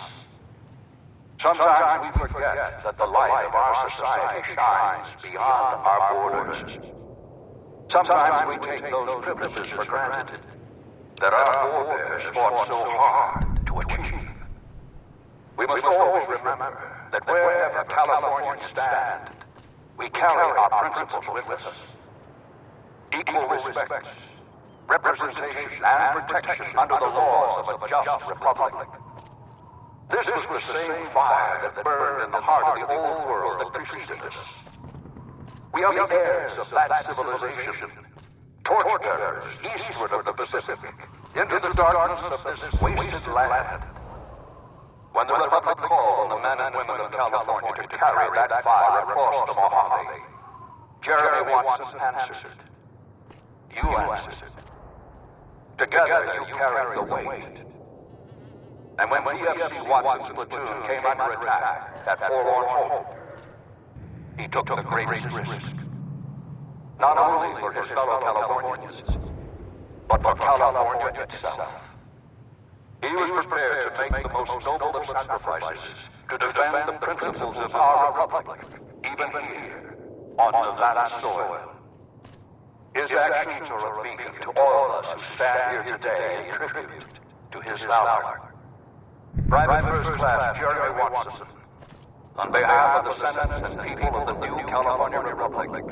Sometimes we forget that the light of our society shines beyond our borders. Sometimes we take those privileges for granted that our forebears fought so hard to achieve. We must always remember that wherever Californians stand, we carry our principles with us. Equal respect, representation, and protection under the laws of a just republic. This was the same fire that burned in the heart of the old world that preceded us. We are the heirs of that civilization, torchbearers eastward of the Pacific, into the darkness of this wasted land. When the Republic called on the men and women of California to carry that fire across the Mojave, Jeremy Watson answered. You answered. Together you carried the weight. And when PFC Watson's platoon came under attack at Forlorn Hope, he took the greatest risk. Not only for his fellow Californians, but for California itself. He was prepared to make the most noble of sacrifices to defend the principles of our republic, even here, on Nevada soil. His actions are a beacon to all of us who stand here today in tribute to his valor. Private First Class Jeremy Watson, on behalf of the Senate and people of the new California Republic,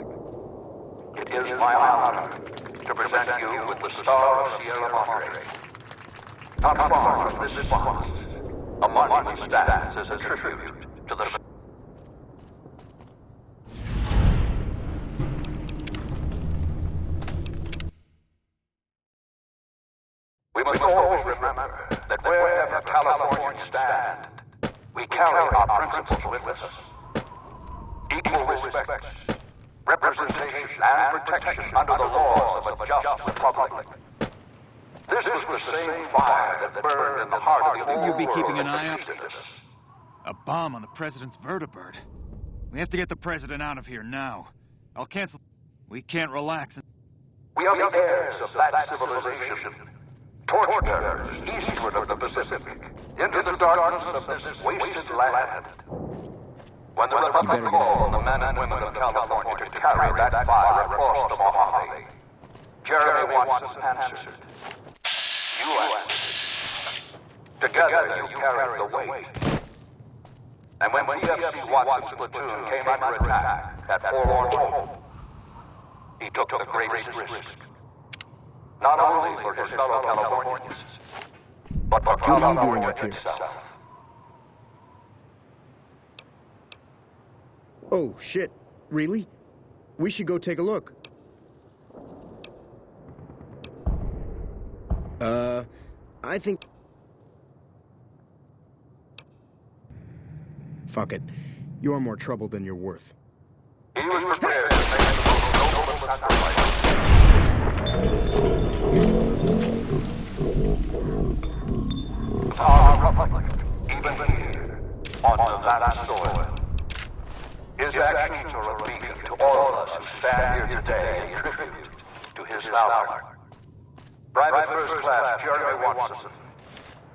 it is my honor to present you with the Star of Sierra Madre. Not far from this spot, a monument stands as a tribute to the... We must always remember that wherever Californians stand, we carry our principles with us. Equal respect, representation, and protection under the laws of a just republic. This was the same fire that burned in the heart of the old You'll be keeping an world eye that out? preceded us. A bomb on the president's vertibird. We have to get the president out of here now. I'll cancel. We can't relax. We are the heirs of that civilization. Torchbearers eastward of the Pacific, into the darkness of this wasted land. When the Republic called on the men and women of California to carry that fire across the Mojave, Jeremy Watson answered. You answered. Together you carried the weight. And when PFC Watson's platoon came under attack at Forlorn Hope, he took the greatest risk. Not only for his fellow Californians, but for California itself. Oh, shit. Really? We should go take a look. I think... Fuck it. You're more trouble than you're worth. He was prepared to make the most noble sacrifice. Our republic, even here, on Nevada soil. His actions are a beacon to all of us who stand here today in tribute to his valor. Private First Class Jeremy Watson,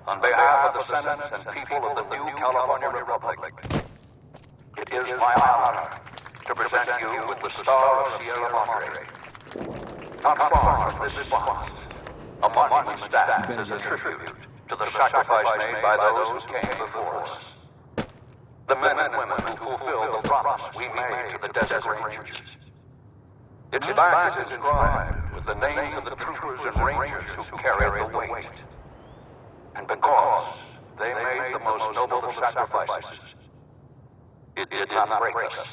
on behalf of the Senate and people of the new California Republic, it is my honor to present you with the Star of Sierra Madre. Not far from this spot, a monument stands as a tribute to the sacrifice made by those who came before us. The men and women who fulfilled the promise we made to the Desert Rangers. Its back is inscribed with the names of the troopers and rangers who carried the weight. And because they made the most noble of sacrifices, it did not break us.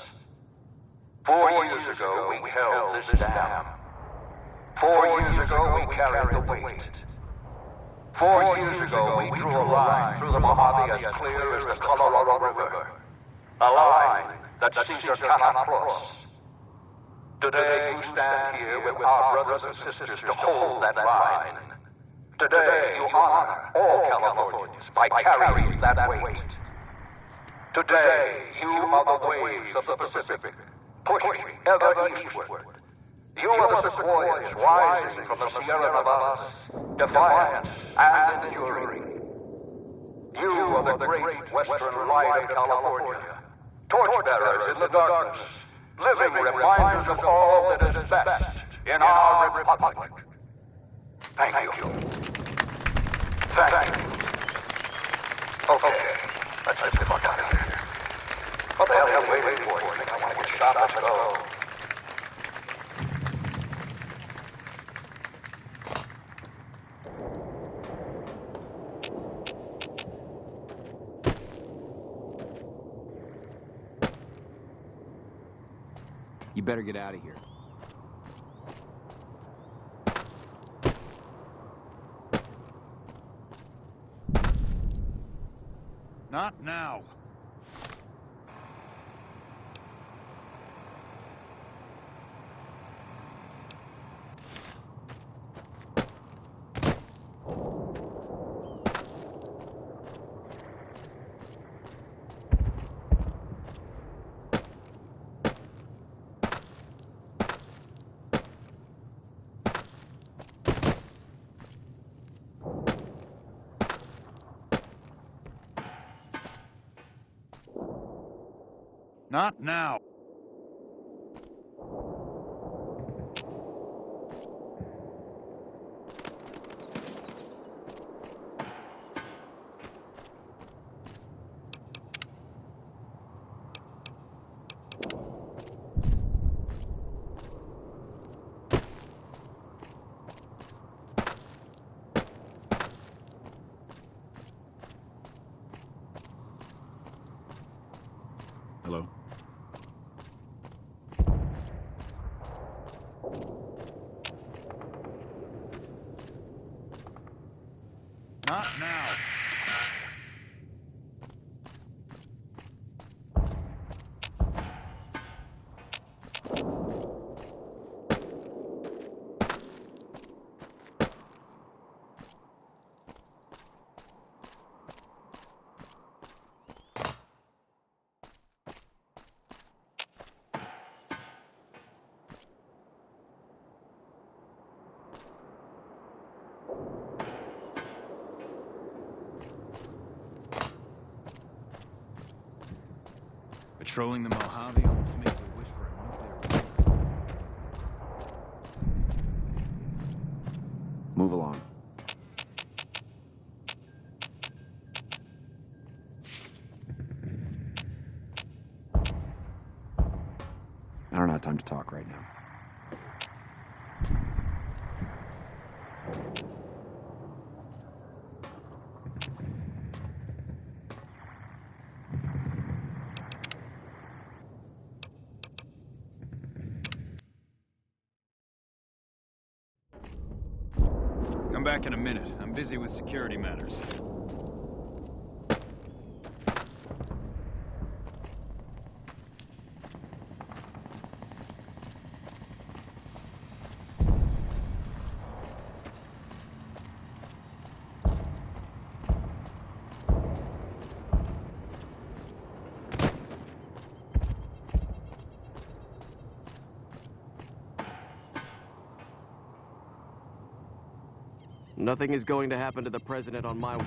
4 years ago, we held this dam. 4 years ago, we carried the weight. 4 years ago, we drew a line through the Mojave as clear as the Colorado River. A line that Caesar cannot cross. Today, you stand here with our brothers and sisters to hold that line. Today, you honor all Californians by carrying that weight. Today, you are the waves of the Pacific, pushing ever eastward. You are the sequoias rising from the Sierra Nevadas, defiant and enduring. You are the great western light of California, torchbearers in the darkness, living reminders of all that is best in our republic. Thank you. Thank you. Okay, let's get the fuck out of here. What the hell are you waiting for? You think I want to get shot? Let's go. You better get out of here. Not now. Not now. Hello? Not now. Patrolling the Mojave almost makes a wish for a nuclear weapon. Move along. I don't have time to talk right now. Come back in a minute. I'm busy with security matters. Nothing is going to happen to the president on my watch.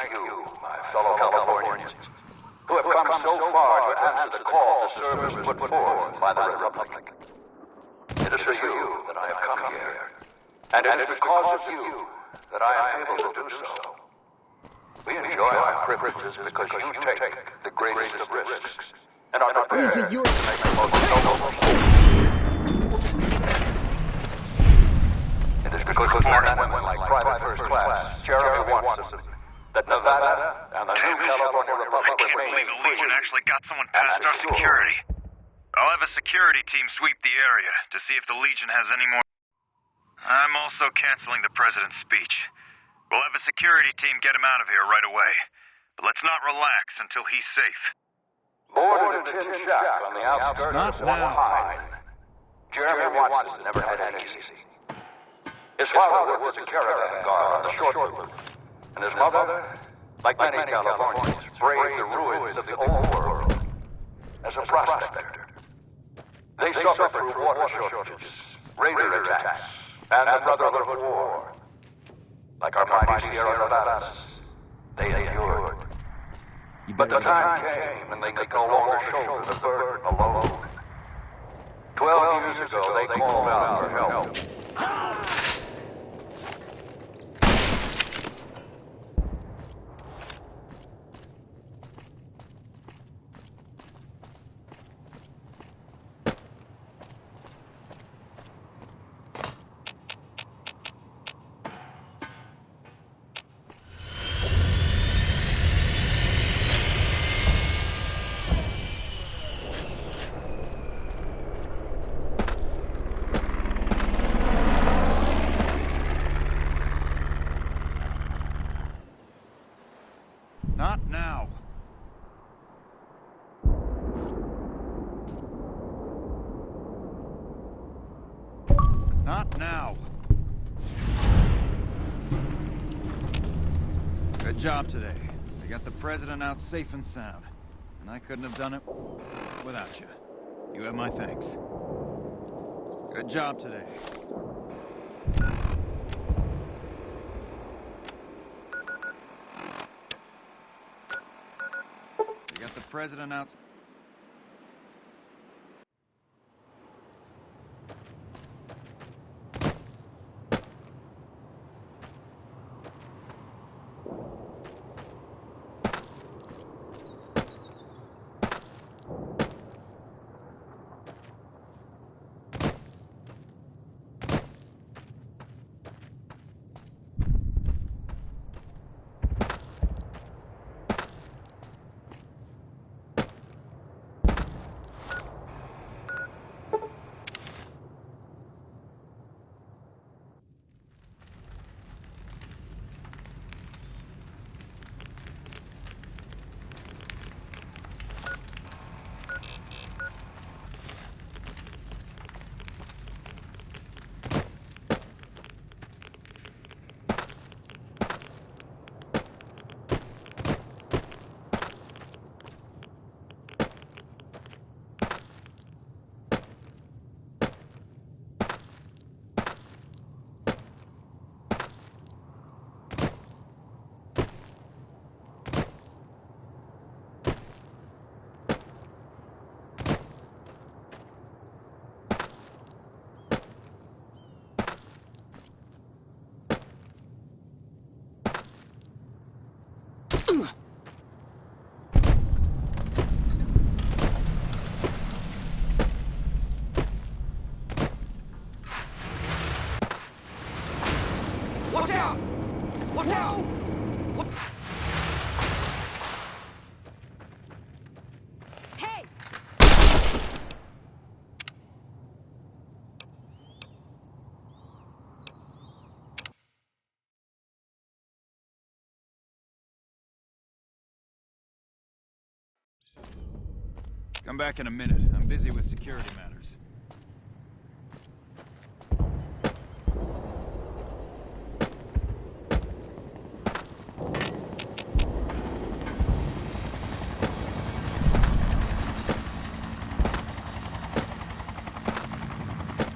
thank you, my fellow Californians, who have come so far to answer the call to service put forth by the Republic. It is for you that I have come here, and it is because of you that I am able to do so. We enjoy our privileges because you take the greatest of risks and are prepared to make the most noble. It is because of men and women like Private First Class, Jeremy Watson, that Nevada and the new California Republic I can't believe the Legion actually got someone past our security. I'll have a security team sweep the area to see if the Legion has any more. I'm also canceling the President's speech. We'll have a security team get him out of here right away. But let's not relax until he's safe. Born in a tin shack on the outskirts of Fort Pine, Jeremy Watson never had it easy. His father was a caravan guard on the short route, and his mother, like many Californians, braved the ruins of the old world as a prospector. They suffered through water shortages, raider attacks, and the Brotherhood War. Like our mighty Sierra Nevadas, they endured. But the time came when they could no longer shoulder the burden alone. 12 years ago, they called out for help. Not now. Not now. Good job today. They got the President out safe and sound. And I couldn't have done it without you. You have my thanks. Good job today. They got the President out. Watch out! Watch out! Hey! Come back in a minute. I'm busy with security matters.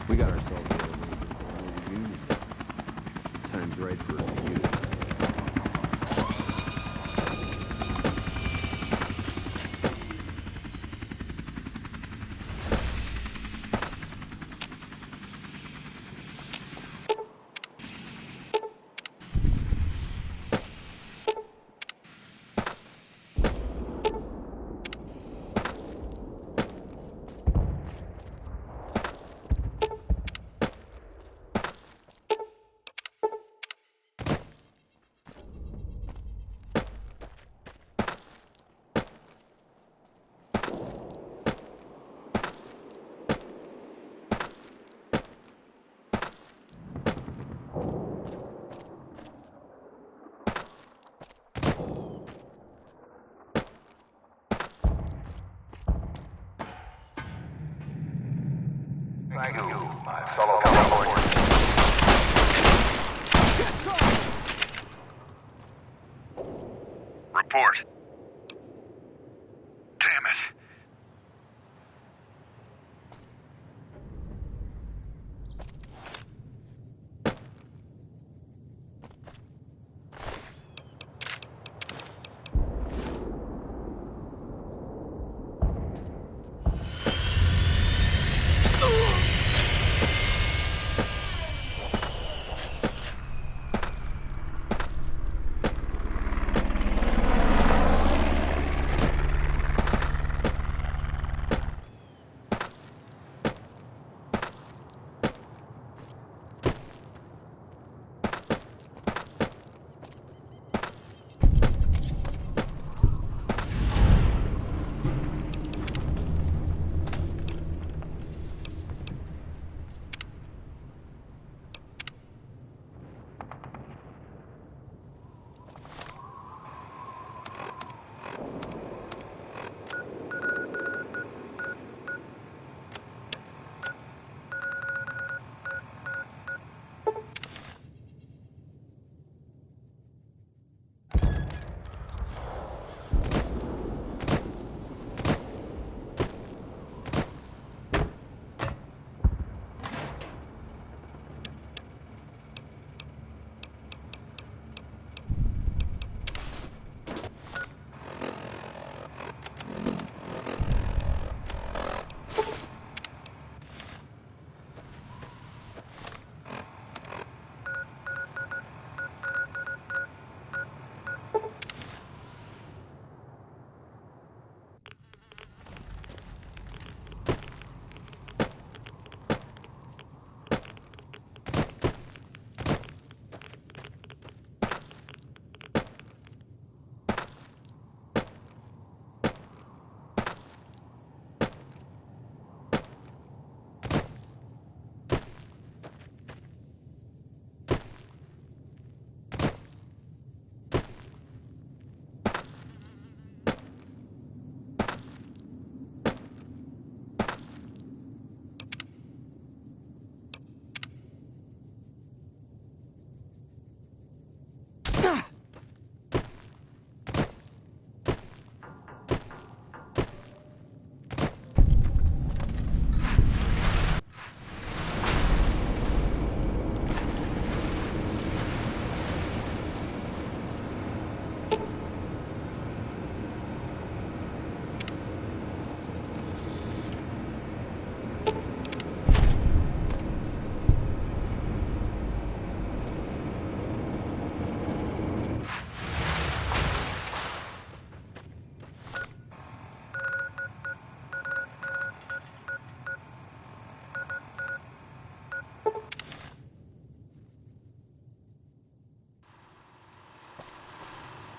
We got ourselves a reunion. Time's right for a reunion.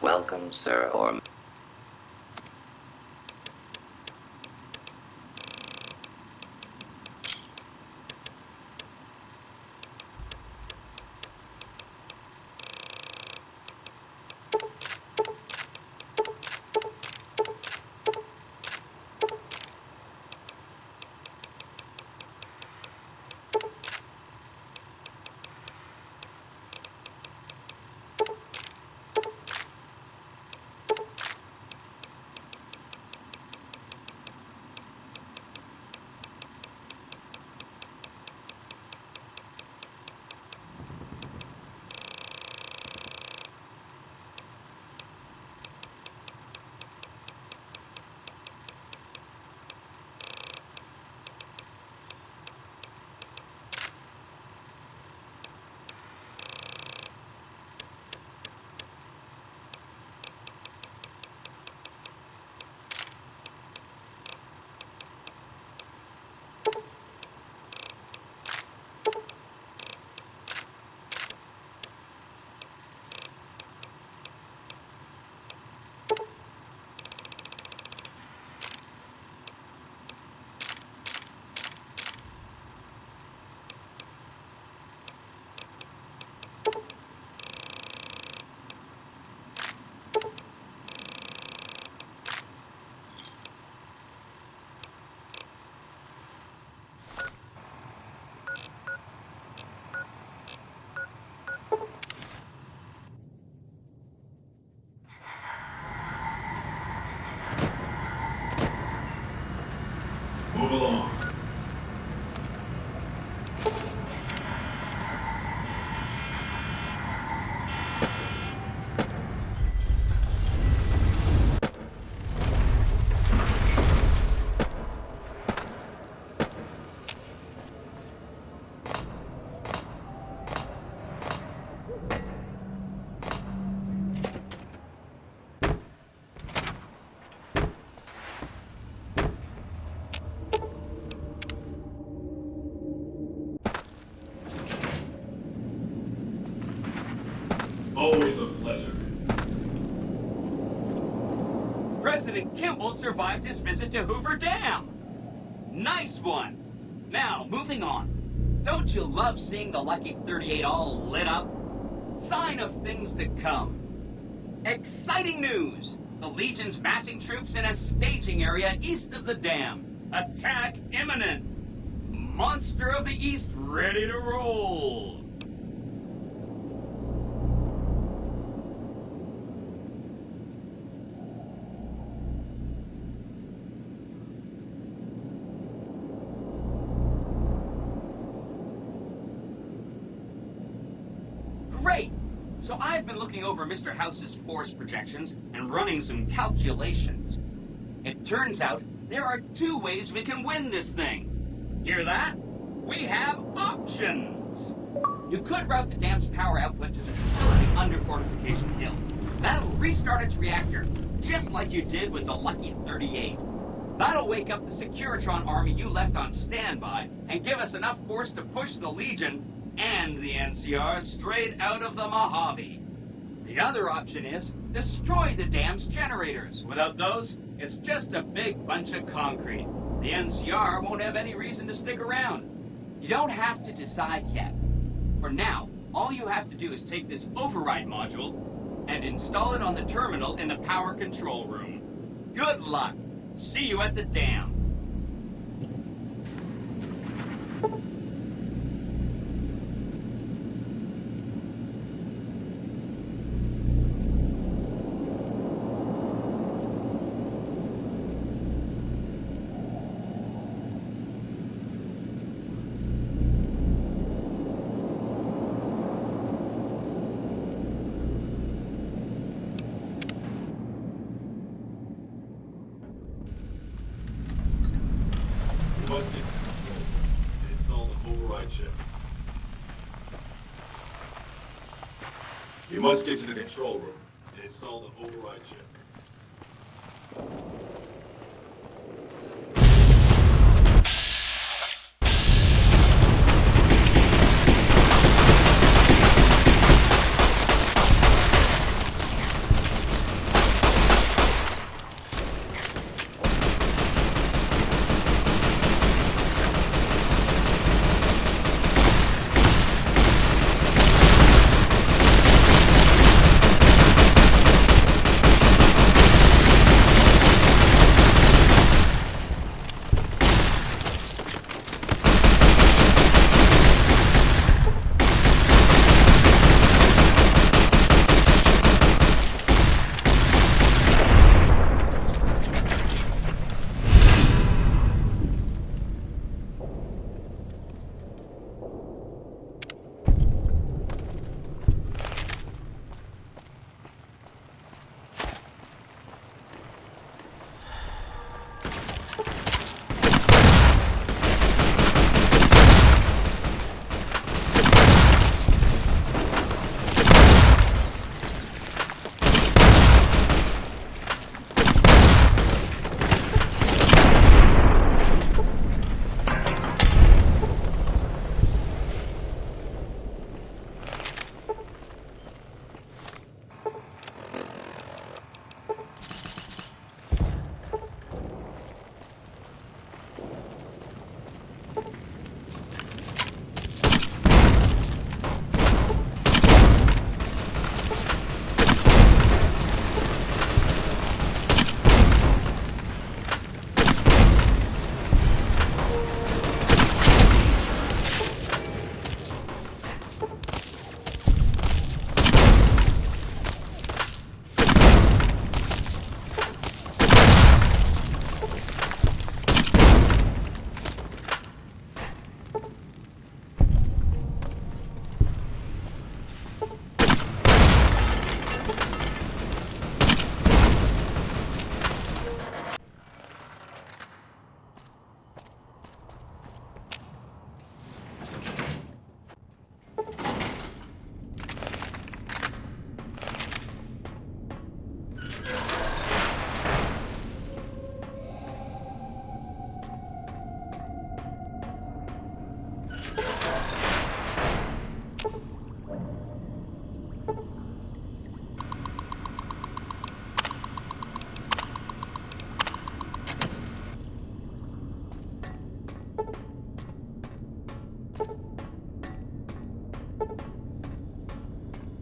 Welcome, sir, or... Move along. Always a pleasure. President Kimball survived his visit to Hoover Dam. Nice one. Now, moving on. Don't you love seeing the Lucky 38 all lit up? Sign of things to come. Exciting news! The Legion's massing troops in a staging area east of the dam. Attack imminent. Monster of the East ready to roll. Great! So I've been looking over Mr. House's force projections and running some calculations. It turns out there are two ways we can win this thing. Hear that? We have options. You could route the dam's power output to the facility under Fortification Hill. That'll restart its reactor, just like you did with the Lucky 38. That'll wake up the Securitron army you left on standby and give us enough force to push the Legion and the NCR straight out of the Mojave. The other option is destroy the dam's generators. Without those, it's just a big bunch of concrete. The NCR won't have any reason to stick around. You don't have to decide yet. For now, all you have to do is take this override module and install it on the terminal in the power control room. Good luck. See you at the dam. Must get to control and install the override chip. You must get to the control room and install the override chip.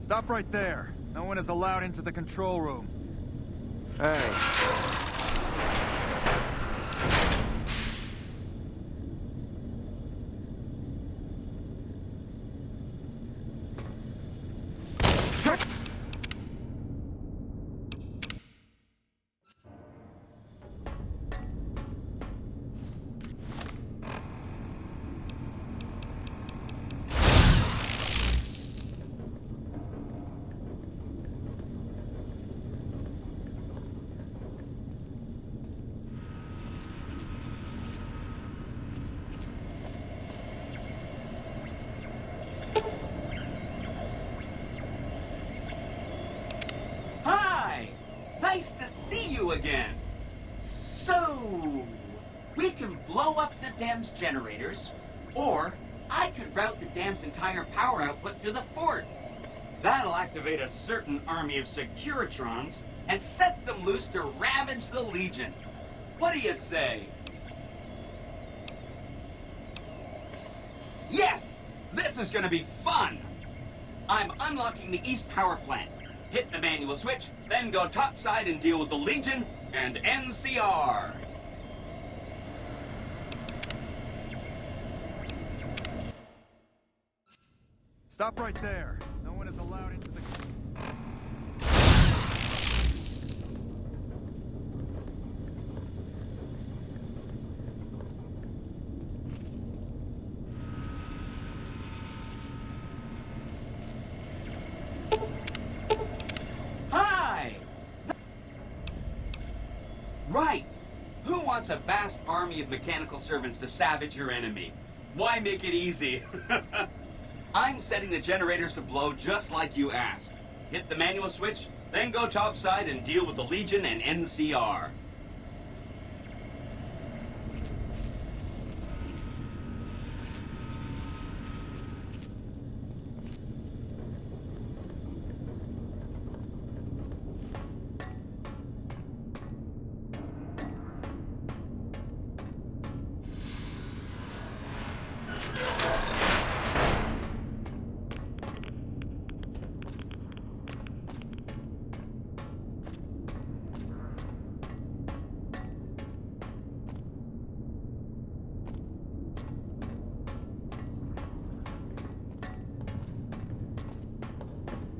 Stop right there. No one is allowed into the control room. Hey. Hi! Nice to see you again. So, we can blow up the dam's generators, or I could route the dam's entire power output to the fort. That'll activate a certain army of Securitrons and set them loose to ravage the Legion. What do you say? Yes! This is gonna be fun! I'm unlocking the East Power Plant. Hit the manual switch, then go topside and deal with the Legion and NCR. Stop right there. No one is allowed into the... Hi! Right! Who wants a vast army of mechanical servants to savage your enemy? Why make it easy? I'm setting the generators to blow just like you asked. Hit the manual switch, then go topside and deal with the Legion and NCR.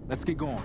Let's get going.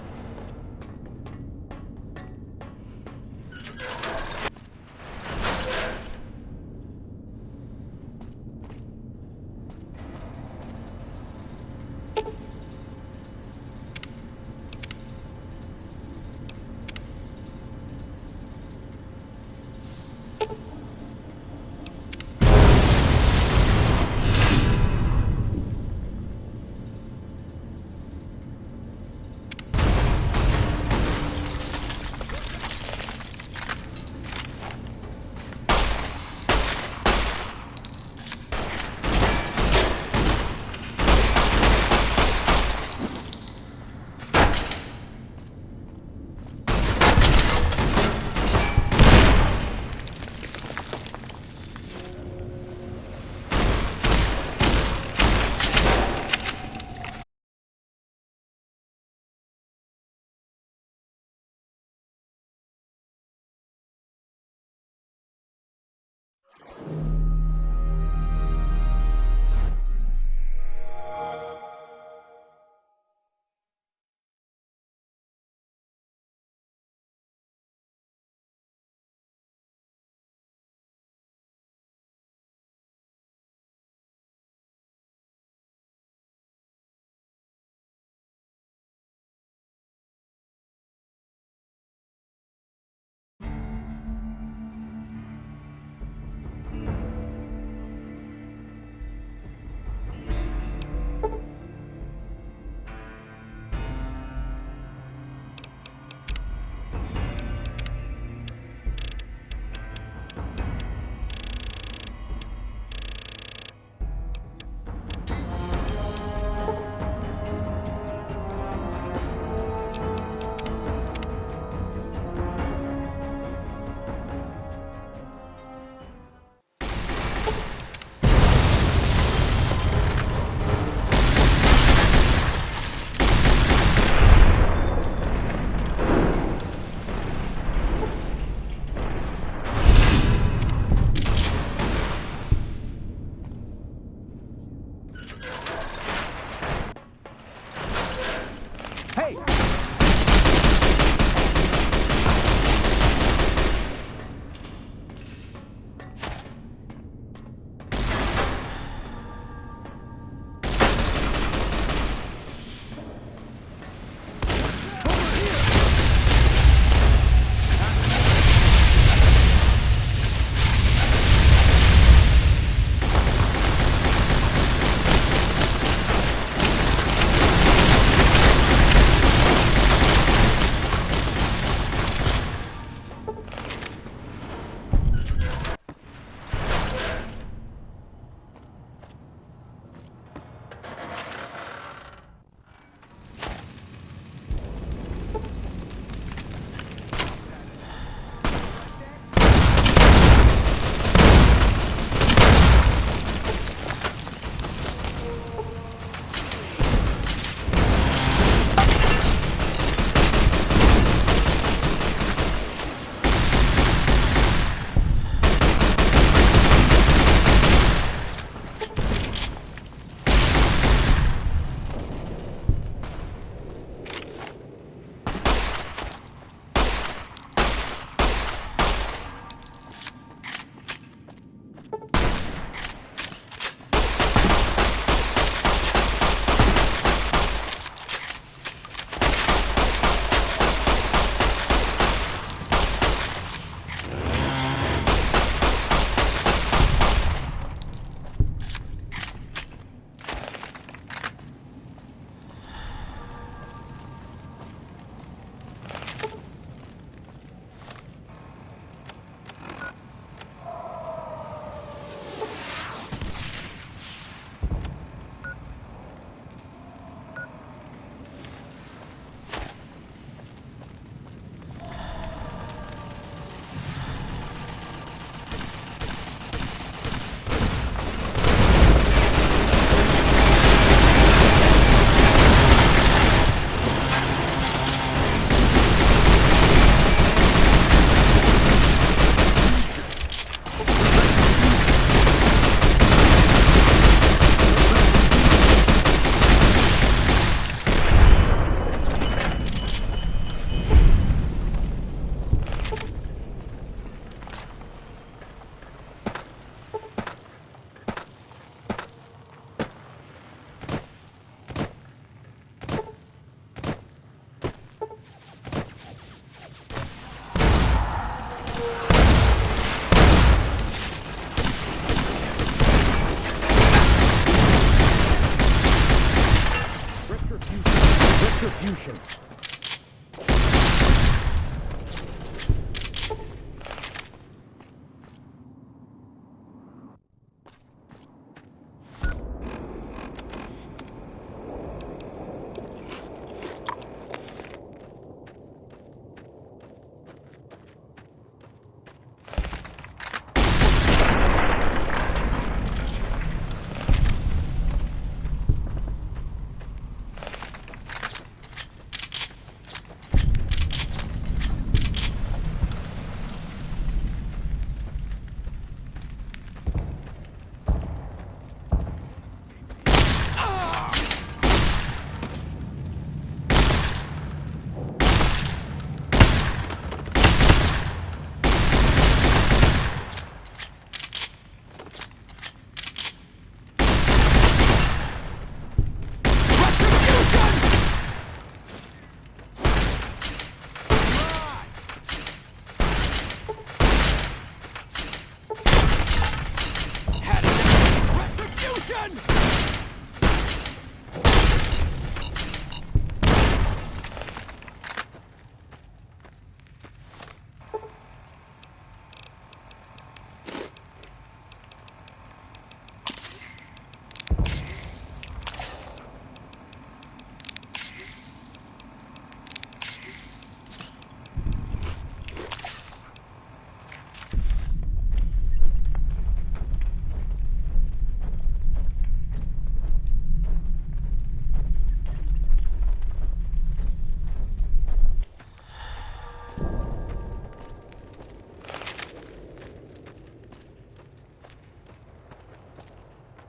Retribution.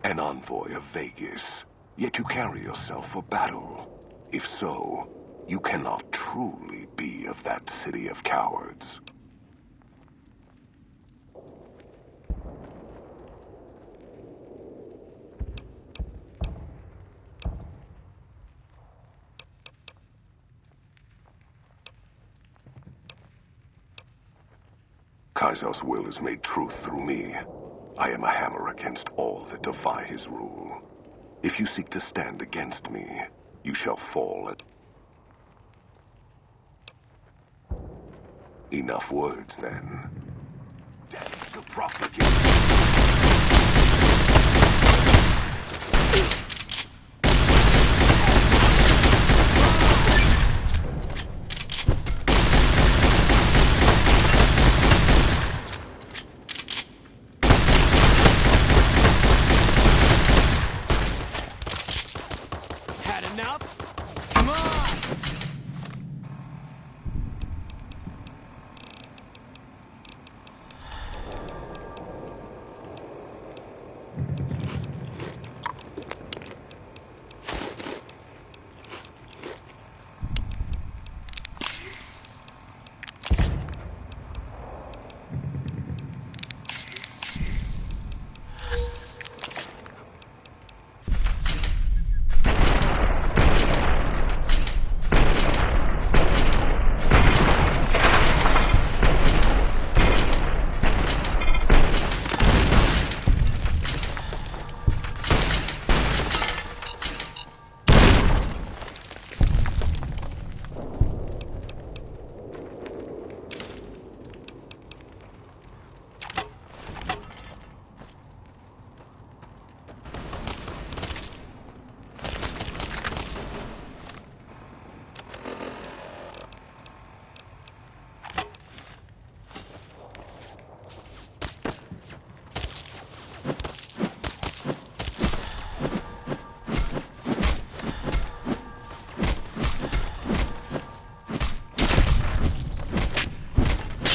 An envoy of Vegas, yet you carry yourself for battle. If so, you cannot truly be of that city of cowards. Kaiser's will is made truth through me. I am a hammer against all that defy his rule. If you seek to stand against me, you shall fall at... Enough words, then. Death to profligate!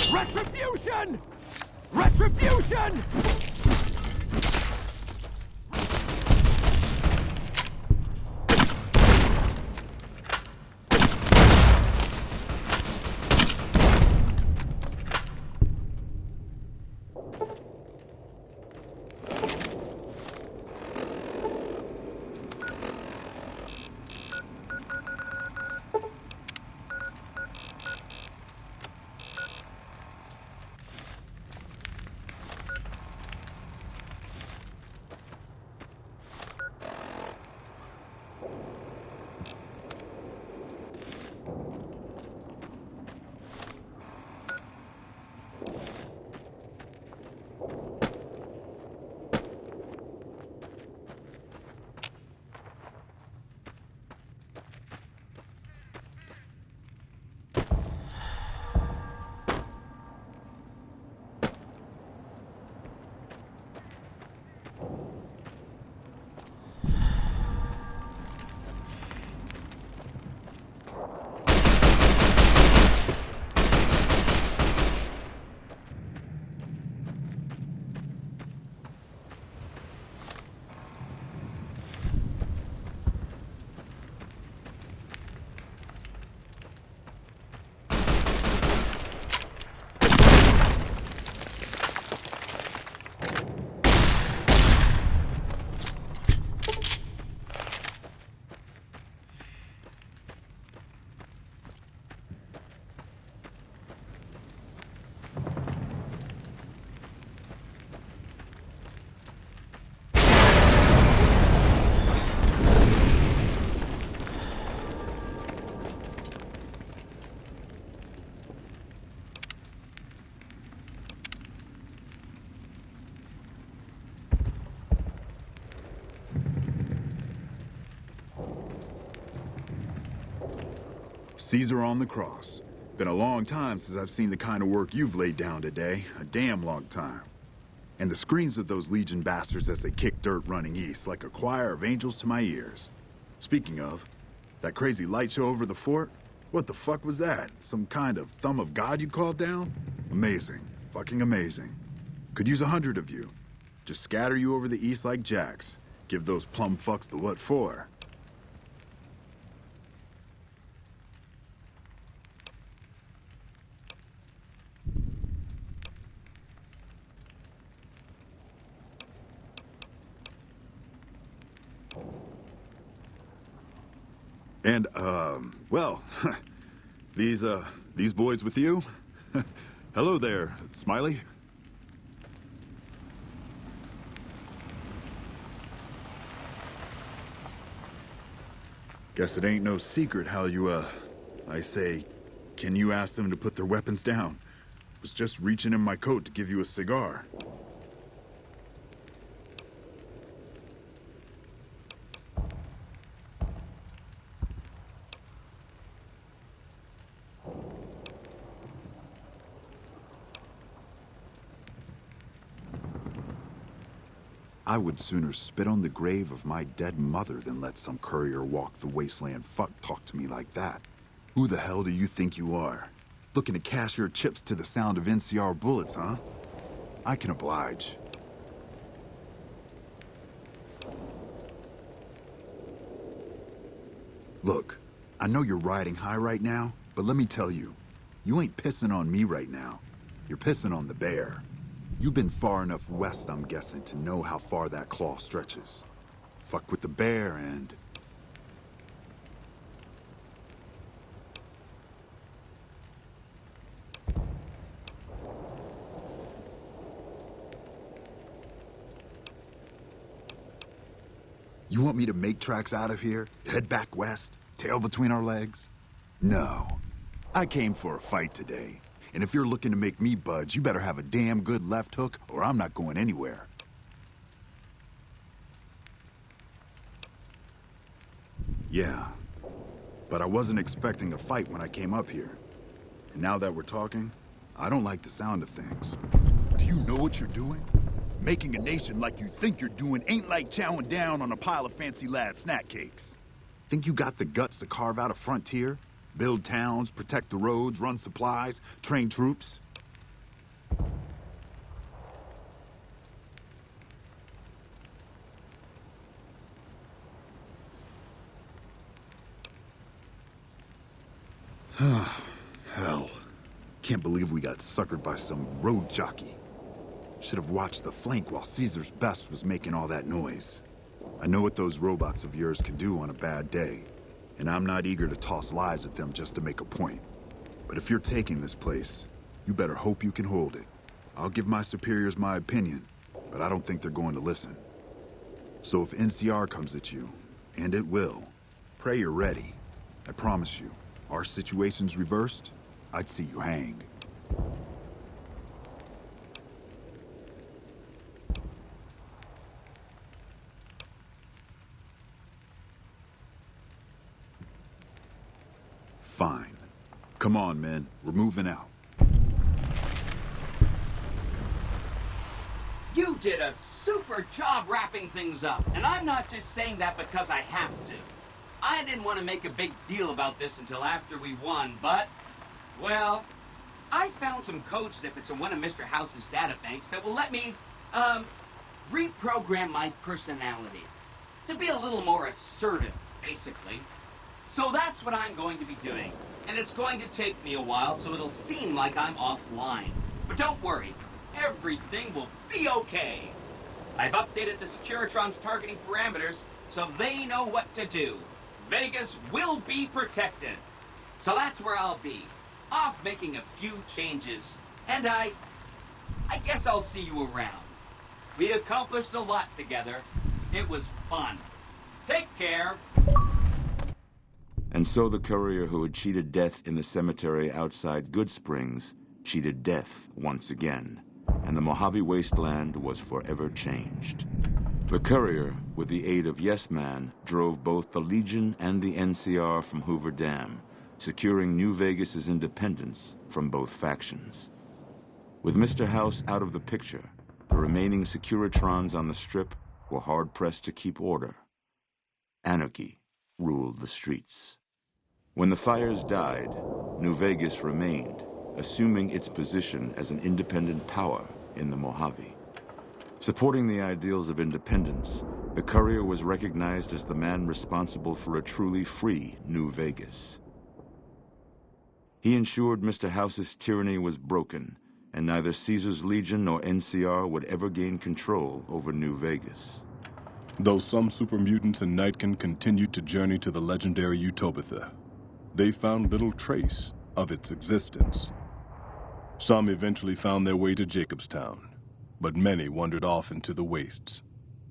Retribution! Retribution! Caesar on the cross. Been a long time since I've seen the kind of work you've laid down today. A damn long time. And the screams of those Legion bastards as they kick dirt running east like a choir of angels to my ears. Speaking of, that crazy light show over the fort? What the fuck was that? Some kind of thumb of God you called down? Amazing. Fucking amazing. Could use 100 of you. Just scatter you over the east like jacks. Give those plum fucks the what for. And, well, these boys with you? Hello there, Smiley. Guess it ain't no secret how you, I say, can you ask them to put their weapons down? Was just reaching in my coat to give you a cigar. I would sooner spit on the grave of my dead mother than let some courier walk the wasteland fuck talk to me like that. Who the hell do you think you are? Looking to cash your chips to the sound of NCR bullets, huh? I can oblige. Look, I know you're riding high right now, but let me tell you, you ain't pissing on me right now. You're pissing on the bear. You've been far enough west, I'm guessing, to know how far that claw stretches. Fuck with the bear and... You want me to make tracks out of here? Head back west? Tail between our legs? No. I came for a fight today. And if you're looking to make me budge, you better have a damn good left hook, or I'm not going anywhere. Yeah, but I wasn't expecting a fight when I came up here. And now that we're talking, I don't like the sound of things. Do you know what you're doing? Making a nation like you think you're doing ain't like chowing down on a pile of fancy lad snack cakes. Think you got the guts to carve out a frontier? Build towns, protect the roads, run supplies, train troops. Hell. Can't believe we got suckered by some road jockey. Should have watched the flank while Caesar's best was making all that noise. I know what those robots of yours can do on a bad day. And I'm not eager to toss lies at them just to make a point. But if you're taking this place, you better hope you can hold it. I'll give my superiors my opinion, but I don't think they're going to listen. So if NCR comes at you, and it will, pray you're ready. I promise you, our situation's reversed, I'd see you hanged. Fine. Come on, men. We're moving out. You did a super job wrapping things up, and I'm not just saying that because I have to. I didn't want to make a big deal about this until after we won, but, well, I found some code snippets in one of Mr. House's databanks that will let me, reprogram my personality to be a little more assertive, basically. So that's what I'm going to be doing. And it's going to take me a while, so it'll seem like I'm offline. But don't worry, everything will be okay. I've updated the Securitron's targeting parameters, so they know what to do. Vegas will be protected. So that's where I'll be, off making a few changes. And I guess I'll see you around. We accomplished a lot together. It was fun. Take care. And so the courier who had cheated death in the cemetery outside Goodsprings cheated death once again, and the Mojave Wasteland was forever changed. The courier, with the aid of Yes Man, drove both the Legion and the NCR from Hoover Dam, securing New Vegas's independence from both factions. With Mr. House out of the picture, the remaining Securitrons on the Strip were hard-pressed to keep order. Anarchy ruled the streets. When the fires died, New Vegas remained, assuming its position as an independent power in the Mojave. Supporting the ideals of independence, the Courier was recognized as the man responsible for a truly free New Vegas. He ensured Mr. House's tyranny was broken, and neither Caesar's Legion nor NCR would ever gain control over New Vegas. Though some super mutants in Nightkin continued to journey to the legendary Utopia, they found little trace of its existence. Some eventually found their way to Jacobstown, but many wandered off into the wastes,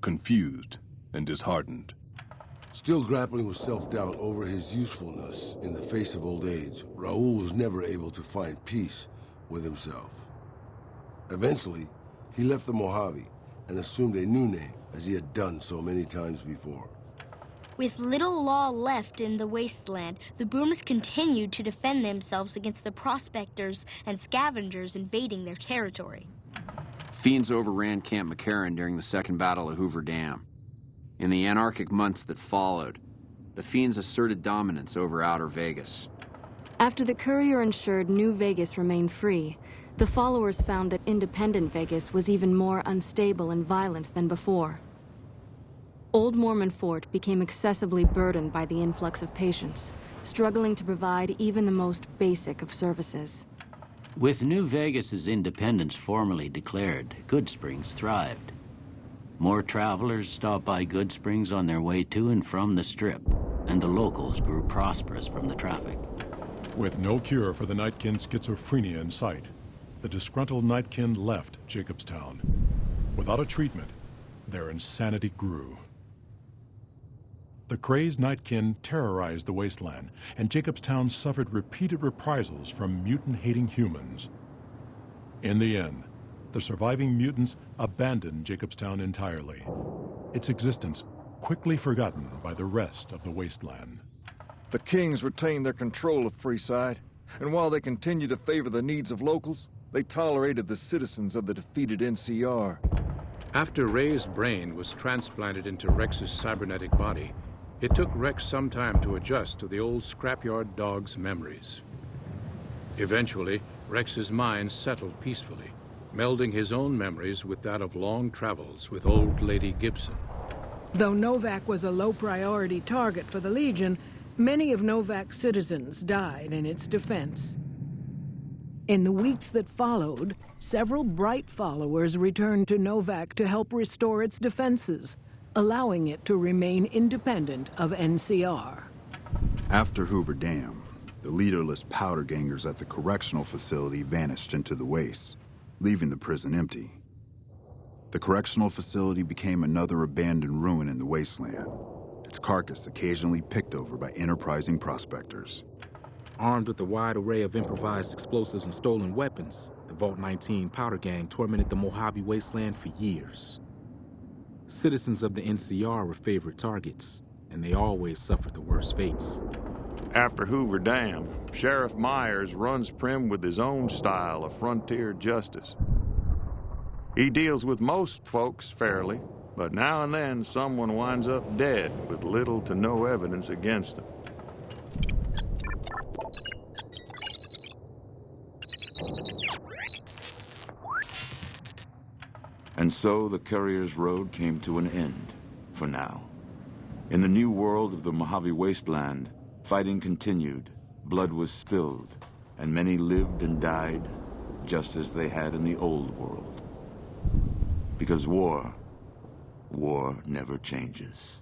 confused and disheartened. Still grappling with self-doubt over his usefulness in the face of old age, Raul was never able to find peace with himself. Eventually, he left the Mojave and assumed a new name, as he had done so many times before. With little law left in the wasteland, the Boomers continued to defend themselves against the prospectors and scavengers invading their territory. Fiends overran Camp McCarran during the Second Battle of Hoover Dam. In the anarchic months that followed, the Fiends asserted dominance over Outer Vegas. After the Courier ensured New Vegas remained free, the followers found that independent Vegas was even more unstable and violent than before. Old Mormon Fort became excessively burdened by the influx of patients, struggling to provide even the most basic of services. With New Vegas's independence formally declared, Goodsprings thrived. More travelers stopped by Goodsprings on their way to and from the Strip, and the locals grew prosperous from the traffic. With no cure for the Nightkin schizophrenia in sight, the disgruntled Nightkin left Jacobstown. Without a treatment, their insanity grew. The crazed Nightkin terrorized the wasteland, and Jacobstown suffered repeated reprisals from mutant-hating humans. In the end, the surviving mutants abandoned Jacobstown entirely, its existence quickly forgotten by the rest of the wasteland. The Kings retained their control of Freeside, and while they continued to favor the needs of locals, they tolerated the citizens of the defeated NCR. After Ray's brain was transplanted into Rex's cybernetic body, it took Rex some time to adjust to the old scrapyard dog's memories. Eventually, Rex's mind settled peacefully, melding his own memories with that of long travels with old Lady Gibson. Though Novak was a low-priority target for the Legion, many of Novak's citizens died in its defense. In the weeks that followed, several Bright followers returned to Novak to help restore its defenses, allowing it to remain independent of NCR. After Hoover Dam, the leaderless powder gangers at the correctional facility vanished into the wastes, leaving the prison empty. The correctional facility became another abandoned ruin in the wasteland, its carcass occasionally picked over by enterprising prospectors. Armed with a wide array of improvised explosives and stolen weapons, the Vault 19 powder gang tormented the Mojave wasteland for years. Citizens of the NCR were favorite targets, and they always suffered the worst fates. After Hoover Dam, Sheriff Myers runs Primm with his own style of frontier justice. He deals with most folks fairly, but now and then someone winds up dead with little to no evidence against them. And so the Courier's road came to an end, for now. In the new world of the Mojave Wasteland, fighting continued, blood was spilled, and many lived and died just as they had in the old world. Because war never changes.